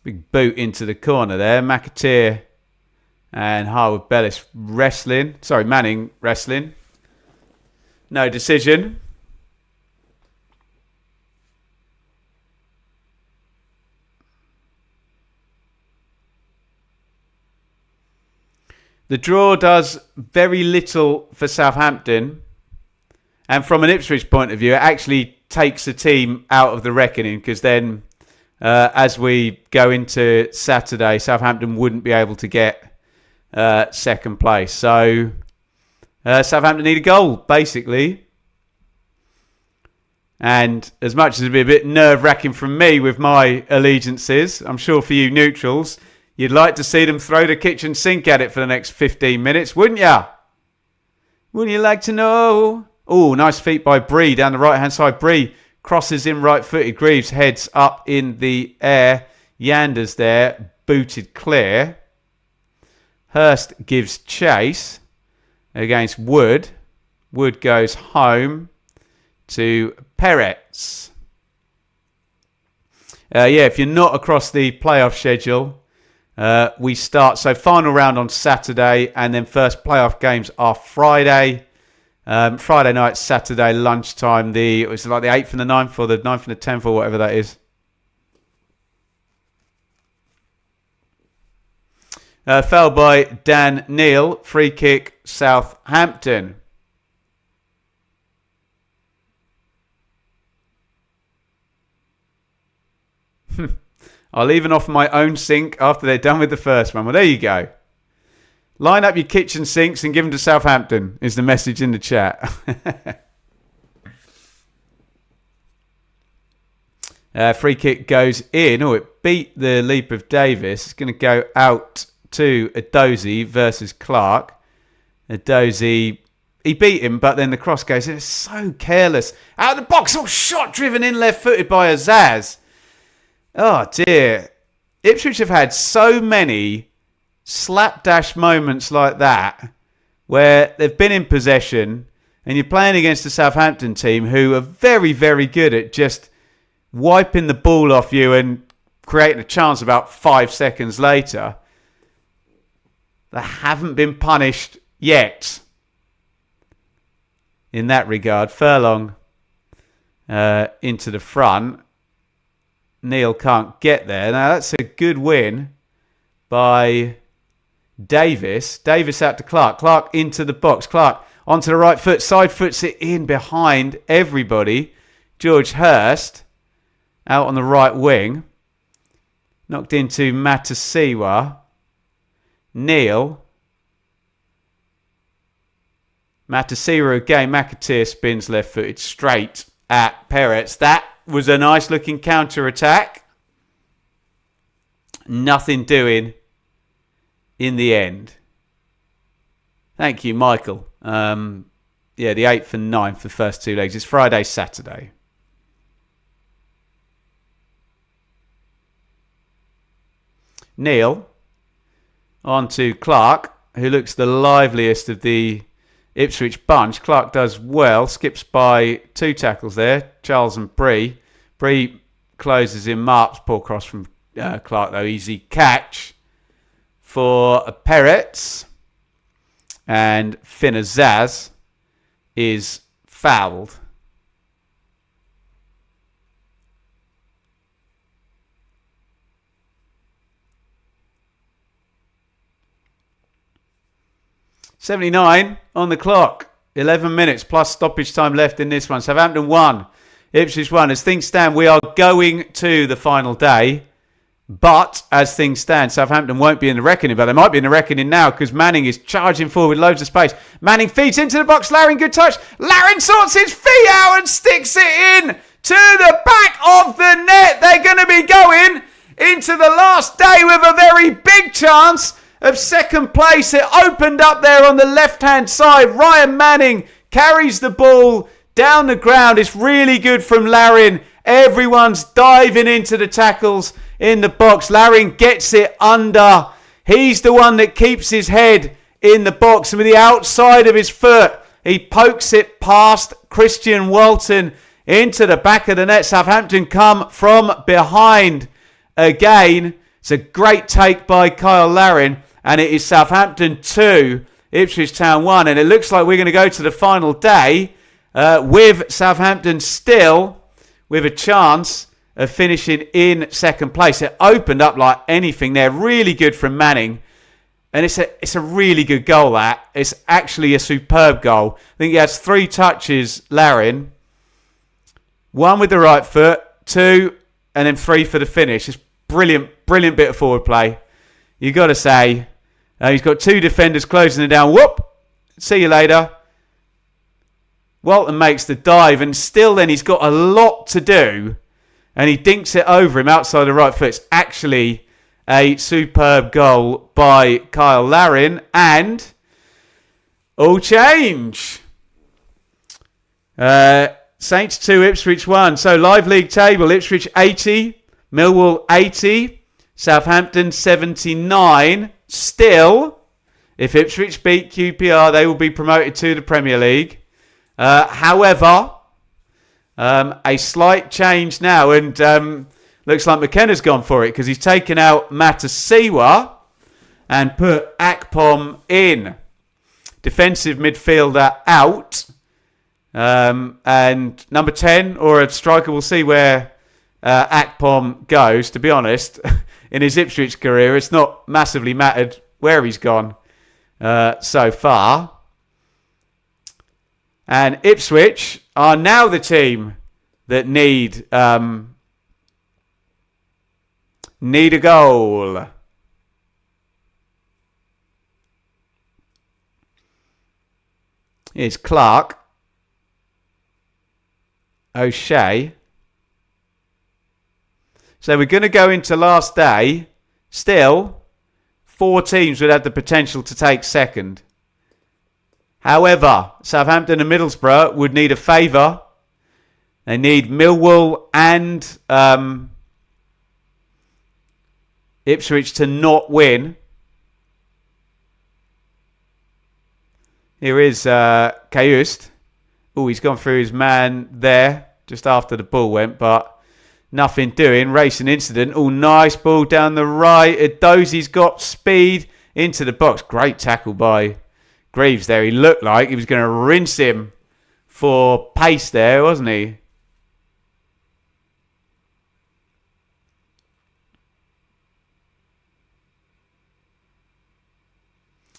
S1: Big boot into the corner there. McAteer and Harwood Bellis wrestling. Sorry, Manning wrestling. No decision. The draw does very little for Southampton. And from an Ipswich point of view, it actually takes a team out of the reckoning, because then as we go into Saturday, Southampton wouldn't be able to get second place. So Southampton need a goal, basically. And as much as it'd be a bit nerve-wracking from me with my allegiances, I'm sure for you neutrals, you'd like to see them throw the kitchen sink at it for the next 15 minutes, wouldn't you? Wouldn't you like to know? Oh, nice feet by Bree down the right-hand side. Bree crosses in right-footed. Greaves heads up in the air. Yanders there, booted clear. Hurst gives chase against Wood. Wood goes home to Peretz. If you're not across the playoff schedule, we start. So final round on Saturday, and then first playoff games are Friday. Friday night, Saturday lunchtime. It was like the 8th and the 9th, or the 9th and the 10th, or whatever that is. Foul by Dan Neal. Free kick, Southampton. I'll even offer my own sink after they're done with the first one. Well, there you go. Line up your kitchen sinks and give them to Southampton is the message in the chat. Free kick goes in. Oh, it beat the leap of Davis. It's going to go out to Edozie versus Clark. Edozie, he beat him, but then the cross goes in. It's so careless. Out of the box, all shot driven in left-footed by Azaz. Oh, dear. Ipswich have had so many slapdash moments like that where they've been in possession and you're playing against a Southampton team who are very, very good at just wiping the ball off you and creating a chance about 5 seconds later. They haven't been punished yet in that regard. Furlong into the front. Neil can't get there. Now that's a good win by Davis. Davis out to Clark. Clark into the box. Clark onto the right foot. Side foots it in behind everybody. George Hurst out on the right wing. Knocked into Matasiwa. Neil. Matasiwa again. McAteer spins left footed straight at Peretz. That was a nice looking counter attack. Nothing doing in the end. Thank you, Michael. The 8th and 9th, the first 2 legs. It's Friday, Saturday. Neil on to Clark, who looks the liveliest of the Ipswich bunch. Clark does well, skips by 2 tackles there, Charles and Bree. Bree closes him up. Poor cross from Clark though. Easy catch for Peretz. And Finn Azaz is fouled. .79 on the clock. 11 minutes plus stoppage time left in this one. Southampton 1. Ipswich 1. As things stand, we are going to the final day. But as things stand, Southampton won't be in the reckoning. But they might be in the reckoning now because Manning is charging forward with loads of space. Manning feeds into the box. Larin, good touch. Larin sorts his feet out and sticks it in to the back of the net. They're going to be going into the last day with a very big chance of second place. It opened up there on the left-hand side. Ryan Manning carries the ball down the ground. It's really good from Larin. Everyone's diving into the tackles in the box. Larin gets it under. He's the one that keeps his head in the box. And with the outside of his foot, he pokes it past Christian Walton into the back of the net. Southampton come from behind again. It's a great take by Kyle Larin. And it is Southampton 2, Ipswich Town 1. And it looks like we're going to go to the final day with Southampton still with a chance of finishing in second place. It opened up like anything there. Really good from Manning. And it's a really good goal, that. It's actually a superb goal. I think he has 3 touches, Larin. 1 with the right foot, 2, and then 3 for the finish. It's brilliant bit of forward play. You got to say, he's got 2 defenders closing it down. Whoop! See you later. Walton makes the dive, and still then he's got a lot to do, and he dinks it over him outside the right foot. It's actually a superb goal by Kyle Larin, and all change. Saints 2, Ipswich 1. So live league table, Ipswich 80, Millwall 80. Southampton 79. Still, if Ipswich beat QPR, they will be promoted to the Premier League. However, a slight change now, and looks like McKenna's gone for it because he's taken out Matasiwa and put Akpom in. defensive midfielder out. And number 10 or a striker, we'll see where Akpom goes. To be honest, in his Ipswich career, it's not massively mattered where he's gone so far. And Ipswich are now the team that need a goal. Here's Clark. O'Shea. So we're going to go into last day. Still, 4 teams would have the potential to take second. However, Southampton and Middlesbrough would need a favour. They need Millwall and Ipswich to not win. Here is Caust. Oh, he's gone through his man there just after the ball went, but nothing doing. Racing incident. Oh, nice ball down the right. Adozie's got speed into the box. Great tackle by Greaves there. He looked like he was going to rinse him for pace there, wasn't he?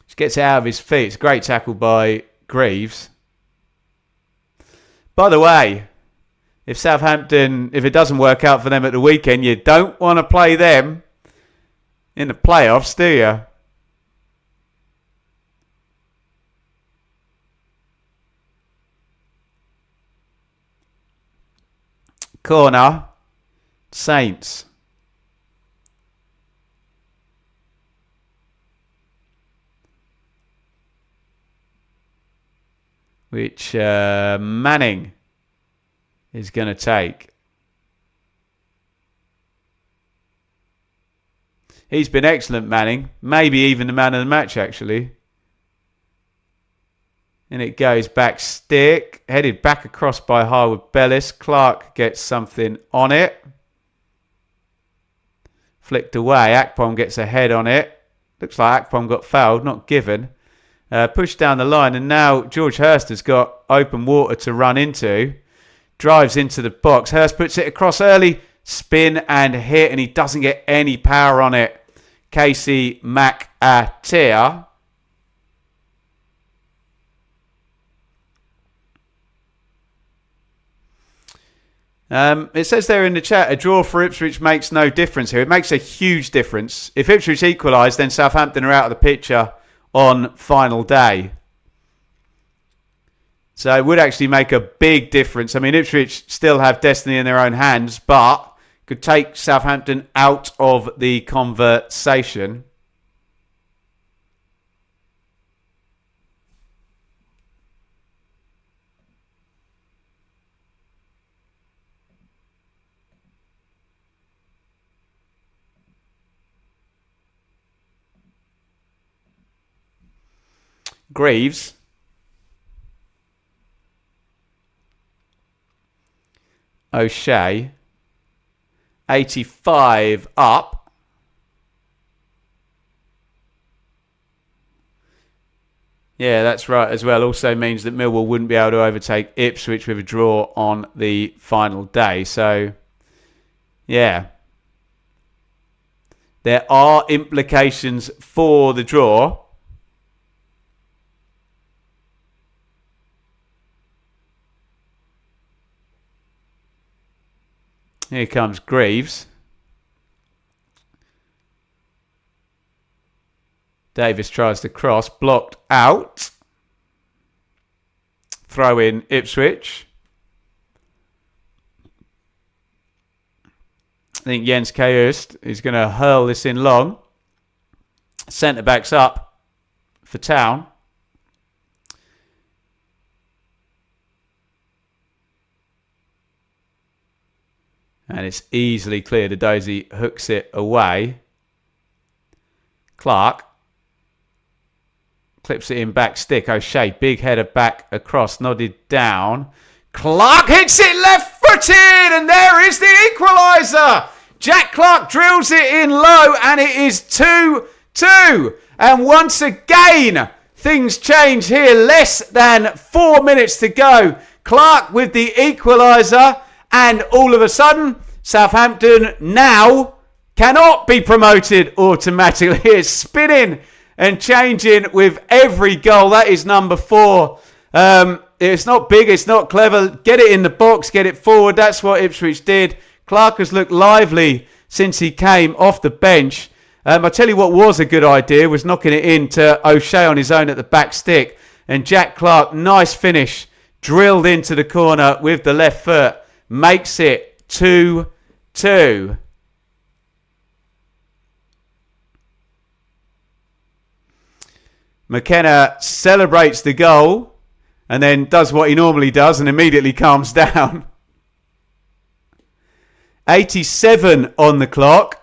S1: Just gets out of his feet. It's a great tackle by Greaves. By the way, if Southampton, if it doesn't work out for them at the weekend, you don't want to play them in the playoffs, do you? Corner, Saints. Which Manning is going to take. He's been excellent, Manning. Maybe even the man of the match, actually. And it goes back stick. Headed back across by Harwood Bellis. Clark gets something on it. Flicked away. Akpom gets a head on it. Looks like Akpom got fouled, not given. Pushed down the line, and now George Hurst has got open water to run into. Drives into the box. Hurst puts it across early. Spin and hit, and he doesn't get any power on it. Casey McAteer. It says there in the chat, a draw for Ipswich makes no difference here. It makes a huge difference. If Ipswich equalise, then Southampton are out of the picture on final day. So it would actually make a big difference. I mean, Ipswich still have destiny in their own hands, but could take Southampton out of the conversation. Greaves. O'Shea. 85 up. Yeah, that's right as well. Also means that Millwall wouldn't be able to overtake Ipswich with a draw on the final day. So, yeah. There are implications for the draw. Here comes Greaves. Davis tries to cross. Blocked out. Throw in Ipswich. I think Jens Caust is going to hurl this in long. Centre backs up for Town. And it's easily cleared. Adozie hooks it away. Clark clips it in back stick. O'Shea, big header back across, nodded down. Clark hits it left-footed, and there is the equaliser. Jack Clark drills it in low, and it is 2-2. And once again, things change here. Less than 4 minutes to go. Clark with the equaliser. And all of a sudden, Southampton now cannot be promoted automatically. It's spinning and changing with every goal. That is number 4. It's not big, it's not clever. Get it in the box, get it forward. That's what Ipswich did. Clark has looked lively since he came off the bench. I tell you what was a good idea was knocking it into O'Shea on his own at the back stick. And Jack Clark, nice finish, drilled into the corner with the left foot. Makes it 2-2. McKenna celebrates the goal and then does what he normally does and immediately calms down. 87 on the clock.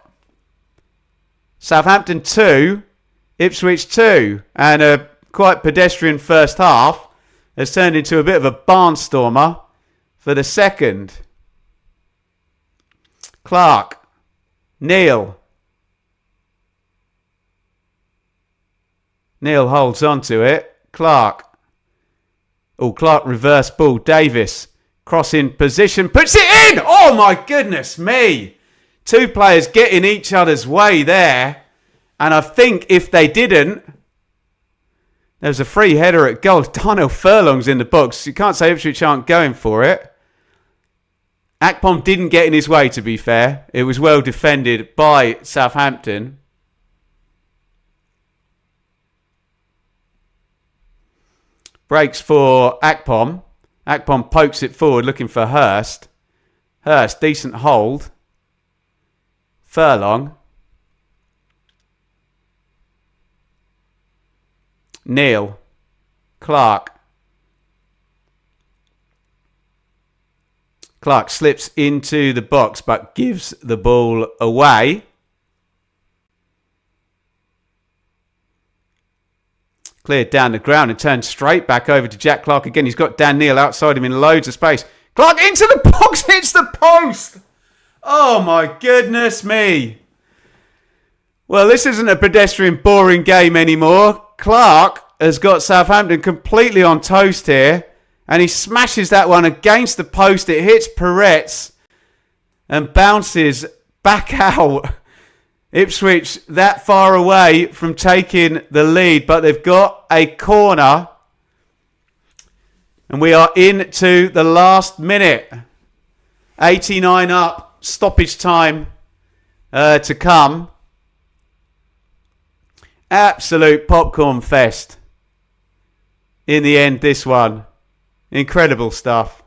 S1: Southampton 2, Ipswich 2. And a quite pedestrian first half has turned into a bit of a barnstormer for the second. Clark. Neil. Neil holds on to it. Clark. Oh, Clark reverse ball. Davis. Cross in position. Puts it in! Oh my goodness me! 2 players get in each other's way there. And I think if they didn't, there was a free header at goal. Darnell Furlong's in the box. You can't say Ipswich aren't going for it. Akpom didn't get in his way, to be fair. It was well defended by Southampton. Breaks for Akpom. Akpom pokes it forward looking for Hurst. Hurst, decent hold. Furlong. Neil. Clark. Clark slips into the box but gives the ball away. Cleared down the ground and turned straight back over to Jack Clark again. He's got Dan Neil outside him in loads of space. Clark into the box, hits the post. Oh my goodness me. Well, this isn't a pedestrian boring game anymore. Clark has got Southampton completely on toast here. And he smashes that one against the post. It hits Peretz and bounces back out. Ipswich that far away from taking the lead. But they've got a corner. And we are into the last minute. 89 up. Stoppage time to come. Absolute popcorn fest. In the end, this one. Incredible stuff.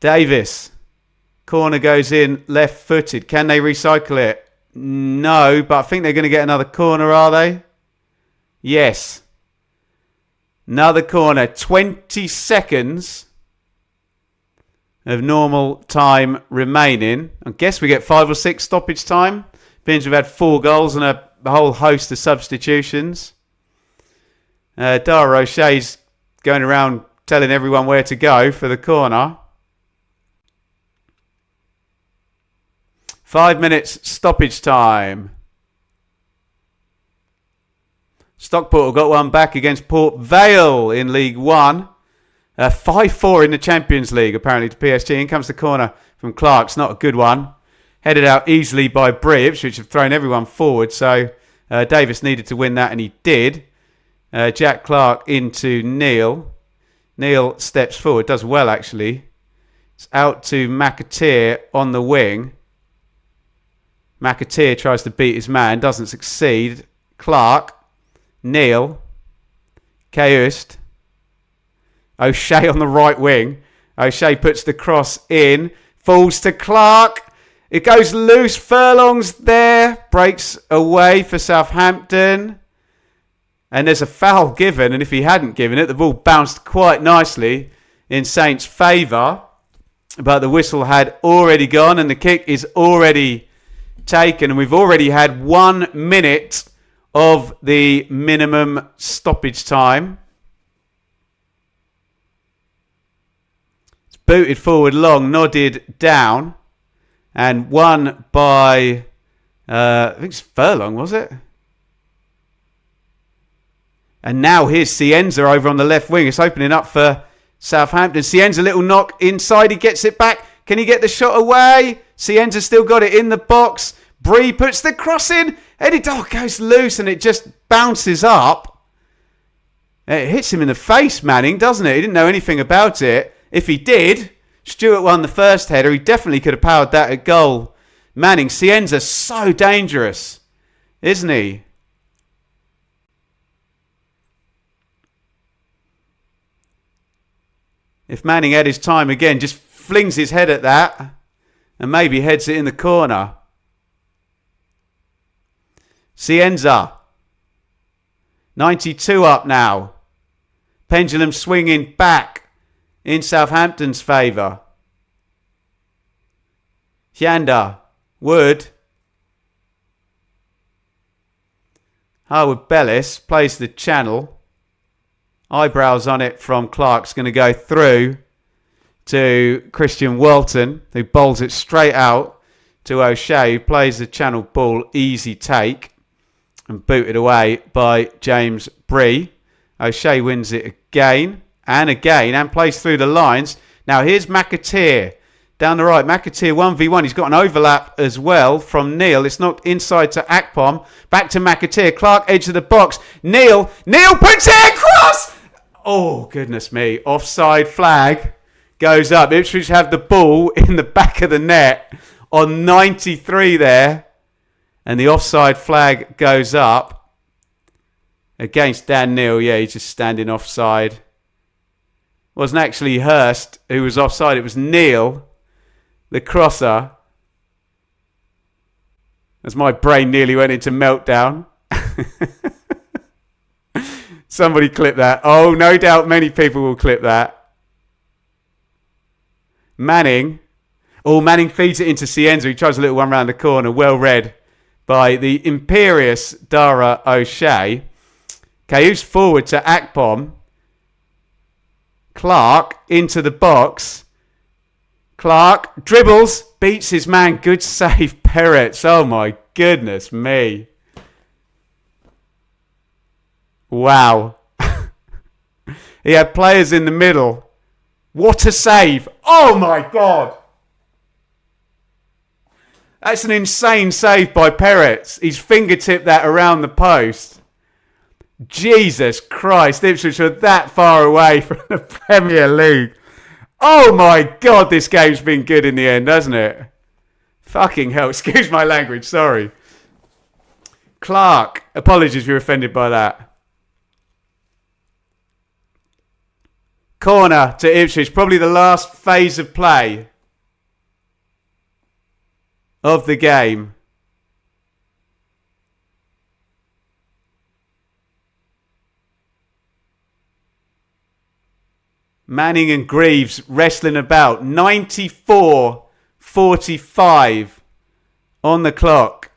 S1: Davis. Corner goes in left-footed. Can they recycle it? No, but I think they're going to get another corner, are they? Yes. Another corner. 20 seconds of normal time remaining. I guess we get 5 or 6 stoppage time. Being we've had 4 goals and a whole host of substitutions. Dara O'Shea's going around telling everyone where to go for the corner. 5 minutes stoppage time. Stockport got one back against Port Vale in League One. 5-4 in the Champions League, apparently, to PSG. In comes the corner from Clark. It's not a good one. Headed out easily by Bribs, which have thrown everyone forward. So Davis needed to win that, and he did. Jack Clark into Neil. Neil steps forward. Does well, actually. It's out to McAteer on the wing. McAteer tries to beat his man. Doesn't succeed. Clark. Neil. Kayust. O'Shea on the right wing. O'Shea puts the cross in. Falls to Clark. It goes loose. Furlong's there. Breaks away for Southampton. And there's a foul given. And if he hadn't given it, the ball bounced quite nicely in Saints' favour. But the whistle had already gone and the kick is already taken. And we've already had 1 minute of the minimum stoppage time. It's booted forward long, nodded down. And won by, I think it's Furlong, was it? And now here's Cienza over on the left wing. It's opening up for Southampton. Cienza, little knock inside. He gets it back. Can he get the shot away? Cienza still got it in the box. Bree puts the cross in. Eddie Dog goes loose and it just bounces up. It hits him in the face, Manning, doesn't it? He didn't know anything about it. If he did, Stewart won the first header. He definitely could have powered that at goal. Manning, Cienza, so dangerous, isn't he? If Manning had his time again, just flings his head at that and maybe heads it in the corner. Cienza, 92 up now. Pendulum swinging back in Southampton's favour. Hyanda, Wood. Harwood Bellis plays the channel. Eyebrows on it from Clark's going to go through to Christian Walton, who bowls it straight out to O'Shea, who plays the channel ball, easy take, and booted away by James Bree. O'Shea wins it again and plays through the lines. Now here's McAteer down the right. McAteer 1v1. He's got an overlap as well from Neil. It's knocked inside to Akpom. Back to McAteer. Clark, edge of the box. Neil puts it across! Oh, goodness me. Offside flag goes up. Ipswich have the ball in the back of the net on 93 there. And the offside flag goes up against Dan Neil. Yeah, he's just standing offside. It wasn't actually Hurst who was offside. It was Neil, the crosser. As my brain nearly went into meltdown. Somebody clip that. Oh, no doubt many people will clip that. Manning. Oh, Manning feeds it into Cienza. He tries a little one round the corner. Well read by the imperious Dara O'Shea. Cayuse forward to Akpom. Clark into the box. Clark dribbles. Beats his man. Good save, Peretz. Oh, my goodness me. Wow. He had players in the middle. What a save. Oh my God. That's an insane save by Peretz. He's fingertipped that around the post. Jesus Christ. Ipswich are that far away from the Premier League. Oh my God, this game's been good in the end, hasn't it? Fucking hell. Excuse my language, sorry. Clark. Apologies if you're offended by that. Corner to Ipswich, probably the last phase of play of the game. Manning and Greaves wrestling about. 94-45 on the clock.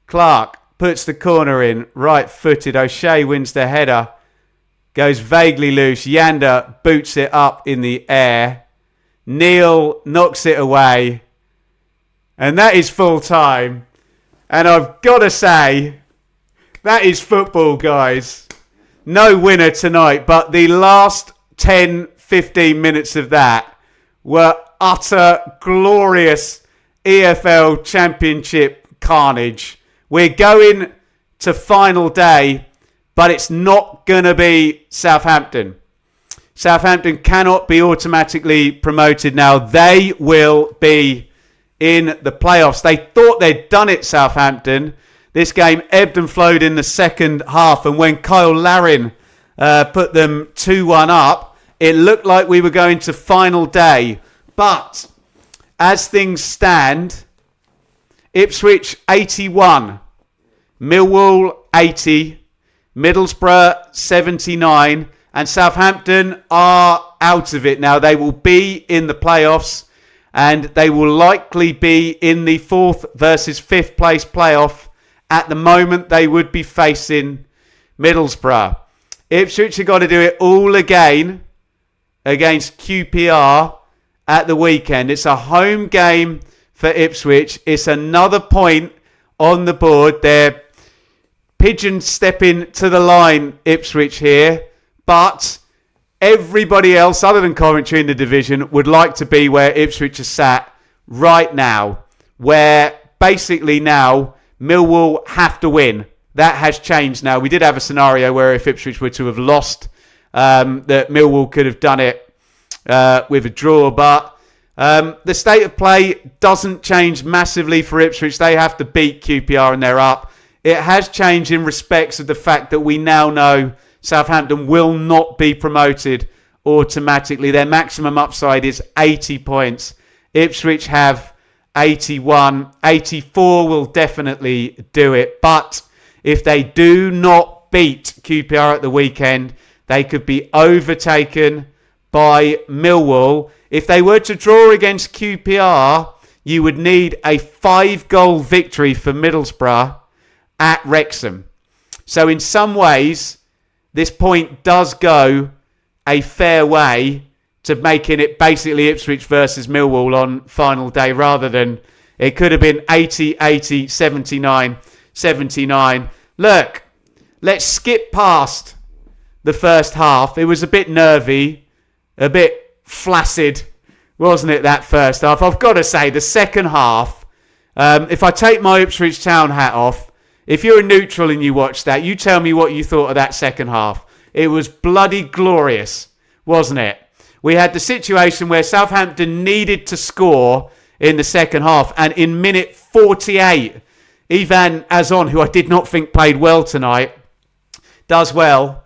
S1: Clark puts the corner in, right-footed. O'Shea wins the header. Goes vaguely loose. Yanda boots it up in the air. Neil knocks it away. And that is full time. And I've got to say, that is football, guys. No winner tonight, but the last 10-15 minutes of that were utter glorious EFL Championship carnage. We're going to final day. But it's not going to be Southampton. Southampton cannot be automatically promoted now. They will be in the playoffs. They thought they'd done it, Southampton. This game ebbed and flowed in the second half. And when Kyle Larin put them 2-1 up, it looked like we were going to final day. But as things stand, Ipswich 81, Millwall 80, Middlesbrough 79, and Southampton are out of it now. They will be in the playoffs and they will likely be in the 4th versus 5th place playoff. At the moment, they would be facing Middlesbrough. Ipswich have got to do it all again against QPR at the weekend. It's a home game for Ipswich. It's another point on the board. They're Pigeon stepping to the line, Ipswich here. But everybody else, other than Coventry in the division, would like to be where Ipswich is sat right now. Where basically now Millwall have to win. That has changed now. We did have a scenario where if Ipswich were to have lost, that Millwall could have done it with a draw. But the state of play doesn't change massively for Ipswich. They have to beat QPR and they're up. It has changed in respects of the fact that we now know Southampton will not be promoted automatically. Their maximum upside is 80 points. Ipswich have 81. 84 will definitely do it. But if they do not beat QPR at the weekend, they could be overtaken by Millwall. If they were to draw against QPR, you would need a 5-goal victory for Middlesbrough at Wrexham. So in some ways, this point does go a fair way to making it basically Ipswich versus Millwall on final day, rather than it could have been 80, 80, 79, 79. Look, let's skip past the first half. It was a bit nervy, a bit flaccid, wasn't it, that first half? I've got to say, the second half, if I take my Ipswich Town hat off, if you're a neutral and you watch that, you tell me what you thought of that second half. It was bloody glorious, wasn't it? We had the situation where Southampton needed to score in the second half, and in minute 48, Ivan Azon, who I did not think played well tonight, does well,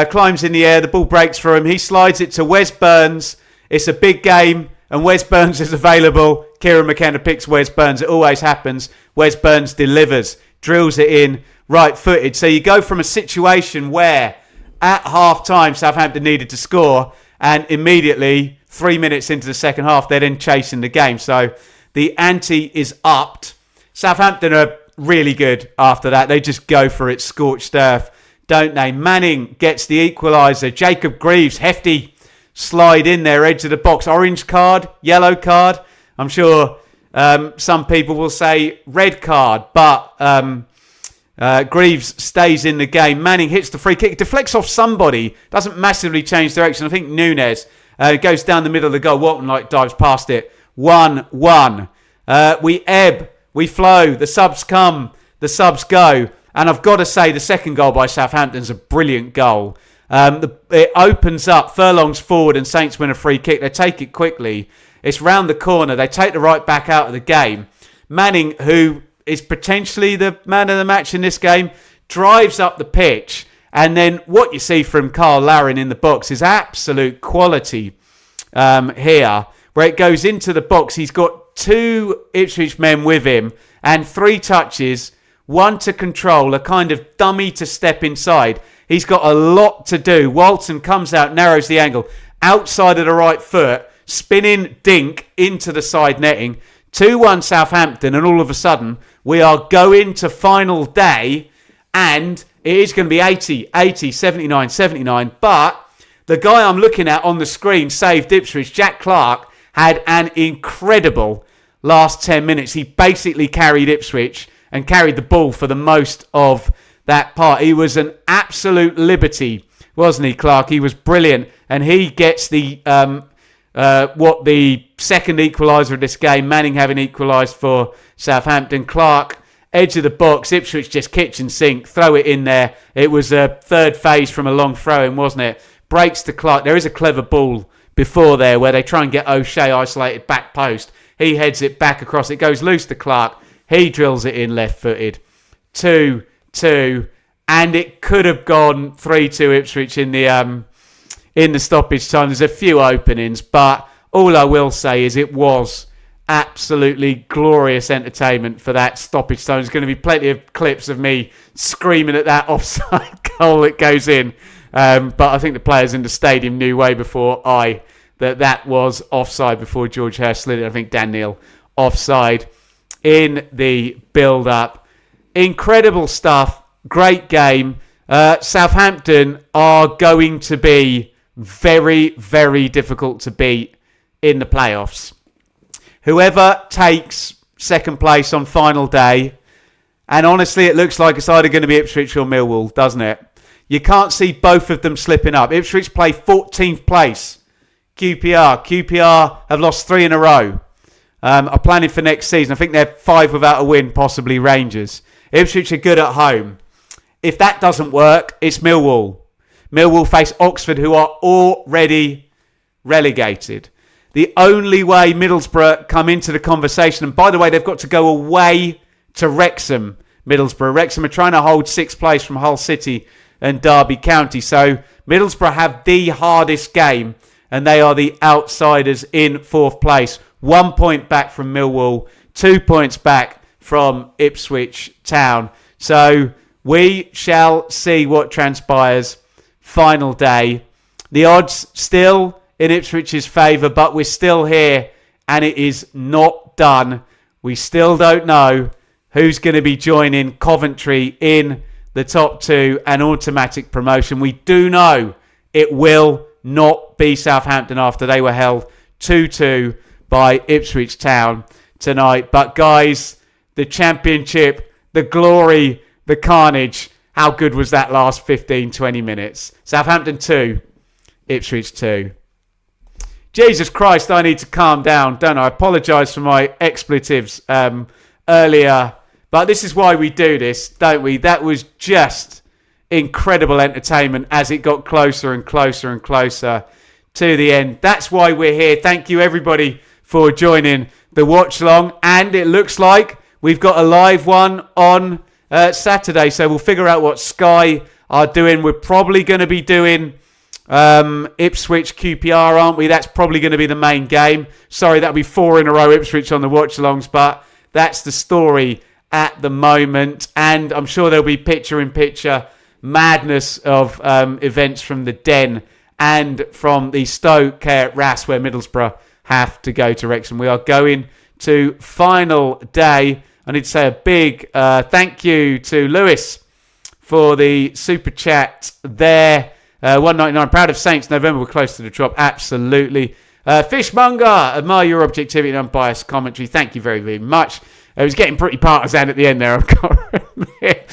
S1: climbs in the air, the ball breaks for him, he slides it to Wes Burns. It's a big game, and Wes Burns is available. Kieran McKenna picks Wes Burns. It always happens. Wes Burns delivers, drills it in, right-footed. So you go from a situation where at half-time Southampton needed to score, and immediately, 3 minutes into the second half, they're then chasing the game. So the ante is upped. Southampton are really good after that. They just go for it, scorched earth, don't they? Manning gets the equaliser. Jacob Greaves, hefty slide in there, edge of the box. Orange card, yellow card. I'm sure some people will say red card, but Greaves stays in the game. Manning hits the free kick, deflects off somebody, doesn't massively change direction. I think Nunes goes down the middle of the goal. Walton dives past it. 1-1. We ebb, we flow, the subs come, the subs go. And I've got to say, the second goal by Southampton's a brilliant goal. It opens up, Furlong's forward and Saints win a free kick. They take it quickly. It's round the corner. They take the right back out of the game. Manning, who is potentially the man of the match in this game, drives up the pitch. And then what you see from Carl Larin in the box is absolute quality here. Where it goes into the box, he's got 2 Ipswich men with him and 3 touches. 1 to control, a kind of dummy to step inside. He's got a lot to do. Walton comes out, narrows the angle, outside of the right foot, spinning dink into the side netting. 2-1 Southampton, and all of a sudden, we are going to final day, and it is going to be 80, 80, 79, 79. But the guy I'm looking at on the screen saved Ipswich. Jack Clark had an incredible last 10 minutes. He basically carried Ipswich and carried the ball for the most of that part. He was an absolute liberty, wasn't he, Clark? He was brilliant. And he gets the second equaliser of this game. Manning having equalised for Southampton. Clark, edge of the box. Ipswich just kitchen sink. Throw it in there. It was a third phase from a long throw-in, wasn't it? Breaks to Clark. There is a clever ball before there where they try and get O'Shea isolated back post. He heads it back across. It goes loose to Clark. He drills it in left-footed. 2-2. And it could have gone 3-2 Ipswich in the stoppage time. There's a few openings, but all I will say is it was absolutely glorious entertainment for that stoppage time. There's going to be plenty of clips of me screaming at that offside goal that goes in. But I think the players in the stadium knew way before that was offside before George Hurst slid it. I think Dan Neil offside in the build-up. Incredible stuff. Great game. Southampton are going to be very, very difficult to beat in the playoffs. Whoever takes second place on final day And honestly, it looks like it's either going to be Ipswich or Millwall, doesn't it? You can't see both of them slipping up. Ipswich play 14th place. QPR have lost 3 in a row. Are planning for next season. I think they're 5 without a win, possibly Rangers. Ipswich are good at home. If that doesn't work, it's Millwall. Millwall face Oxford, who are already relegated. The only way Middlesbrough come into the conversation, and by the way, they've got to go away to Wrexham, Middlesbrough. Wrexham are trying to hold 6th place from Hull City and Derby County. So Middlesbrough have the hardest game, and they are the outsiders in 4th place. 1 point back from Millwall, 2 points back from Ipswich Town. So we shall see what transpires. Final day. The odds still in Ipswich's favour, but we're still here and it is not done. We still don't know who's going to be joining Coventry in the top 2 and automatic promotion. We do know it will not be Southampton after they were held 2-2 by Ipswich Town tonight. But guys, the championship, the glory, the carnage, how good was that last 15, 20 minutes? Southampton 2, Ipswich 2. Jesus Christ, I need to calm down, don't I? I apologise for my expletives earlier. But this is why we do this, don't we? That was just incredible entertainment as it got closer and closer and closer to the end. That's why we're here. Thank you, everybody, for joining the watch long. And it looks like we've got a live one on Saturday. So we'll figure out what Sky are doing. We're probably going to be doing Ipswich QPR, aren't we? That's probably going to be the main game. Sorry, that'll be 4 in a row Ipswich on the watch-alongs, but that's the story at the moment. And I'm sure there'll be picture-in-picture madness of events from the Den and from the Stoke at Rass, where Middlesbrough have to go to Wrexham. We are going to final day. I need to say a big thank you to Lewis for the super chat there. 199, proud of Saints. November, we're close to the drop. Absolutely. Fishmonger, admire your objectivity and unbiased commentary. Thank you very, very much. It was getting pretty partisan at the end there, I've got to admit.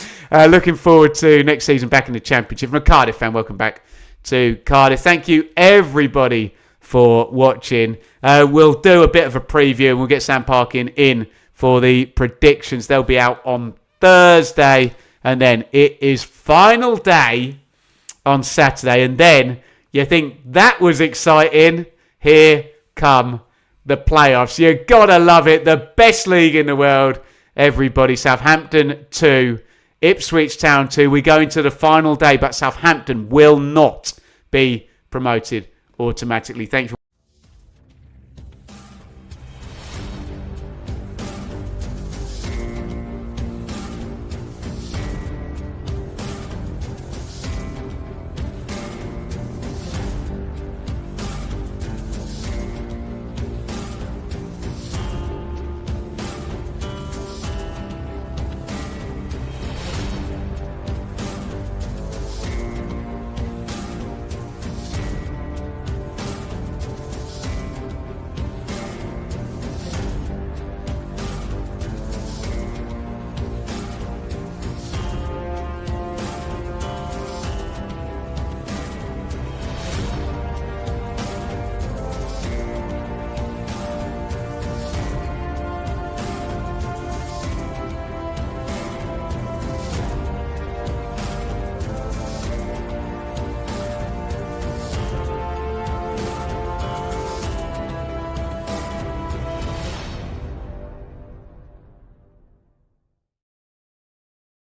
S1: Looking forward to next season back in the Championship. I'm a Cardiff fan. Welcome back to Cardiff. Thank you, everybody, for watching. We'll do a bit of a preview and we'll get Sam Parkin in for the predictions. They'll be out on Thursday. And then it is final day on Saturday. And then you think that was exciting. Here come the playoffs. You gotta love it. The best league in the world. Everybody. Southampton 2. Ipswich Town 2. We go into the final day. But Southampton will not be promoted automatically. Thank you for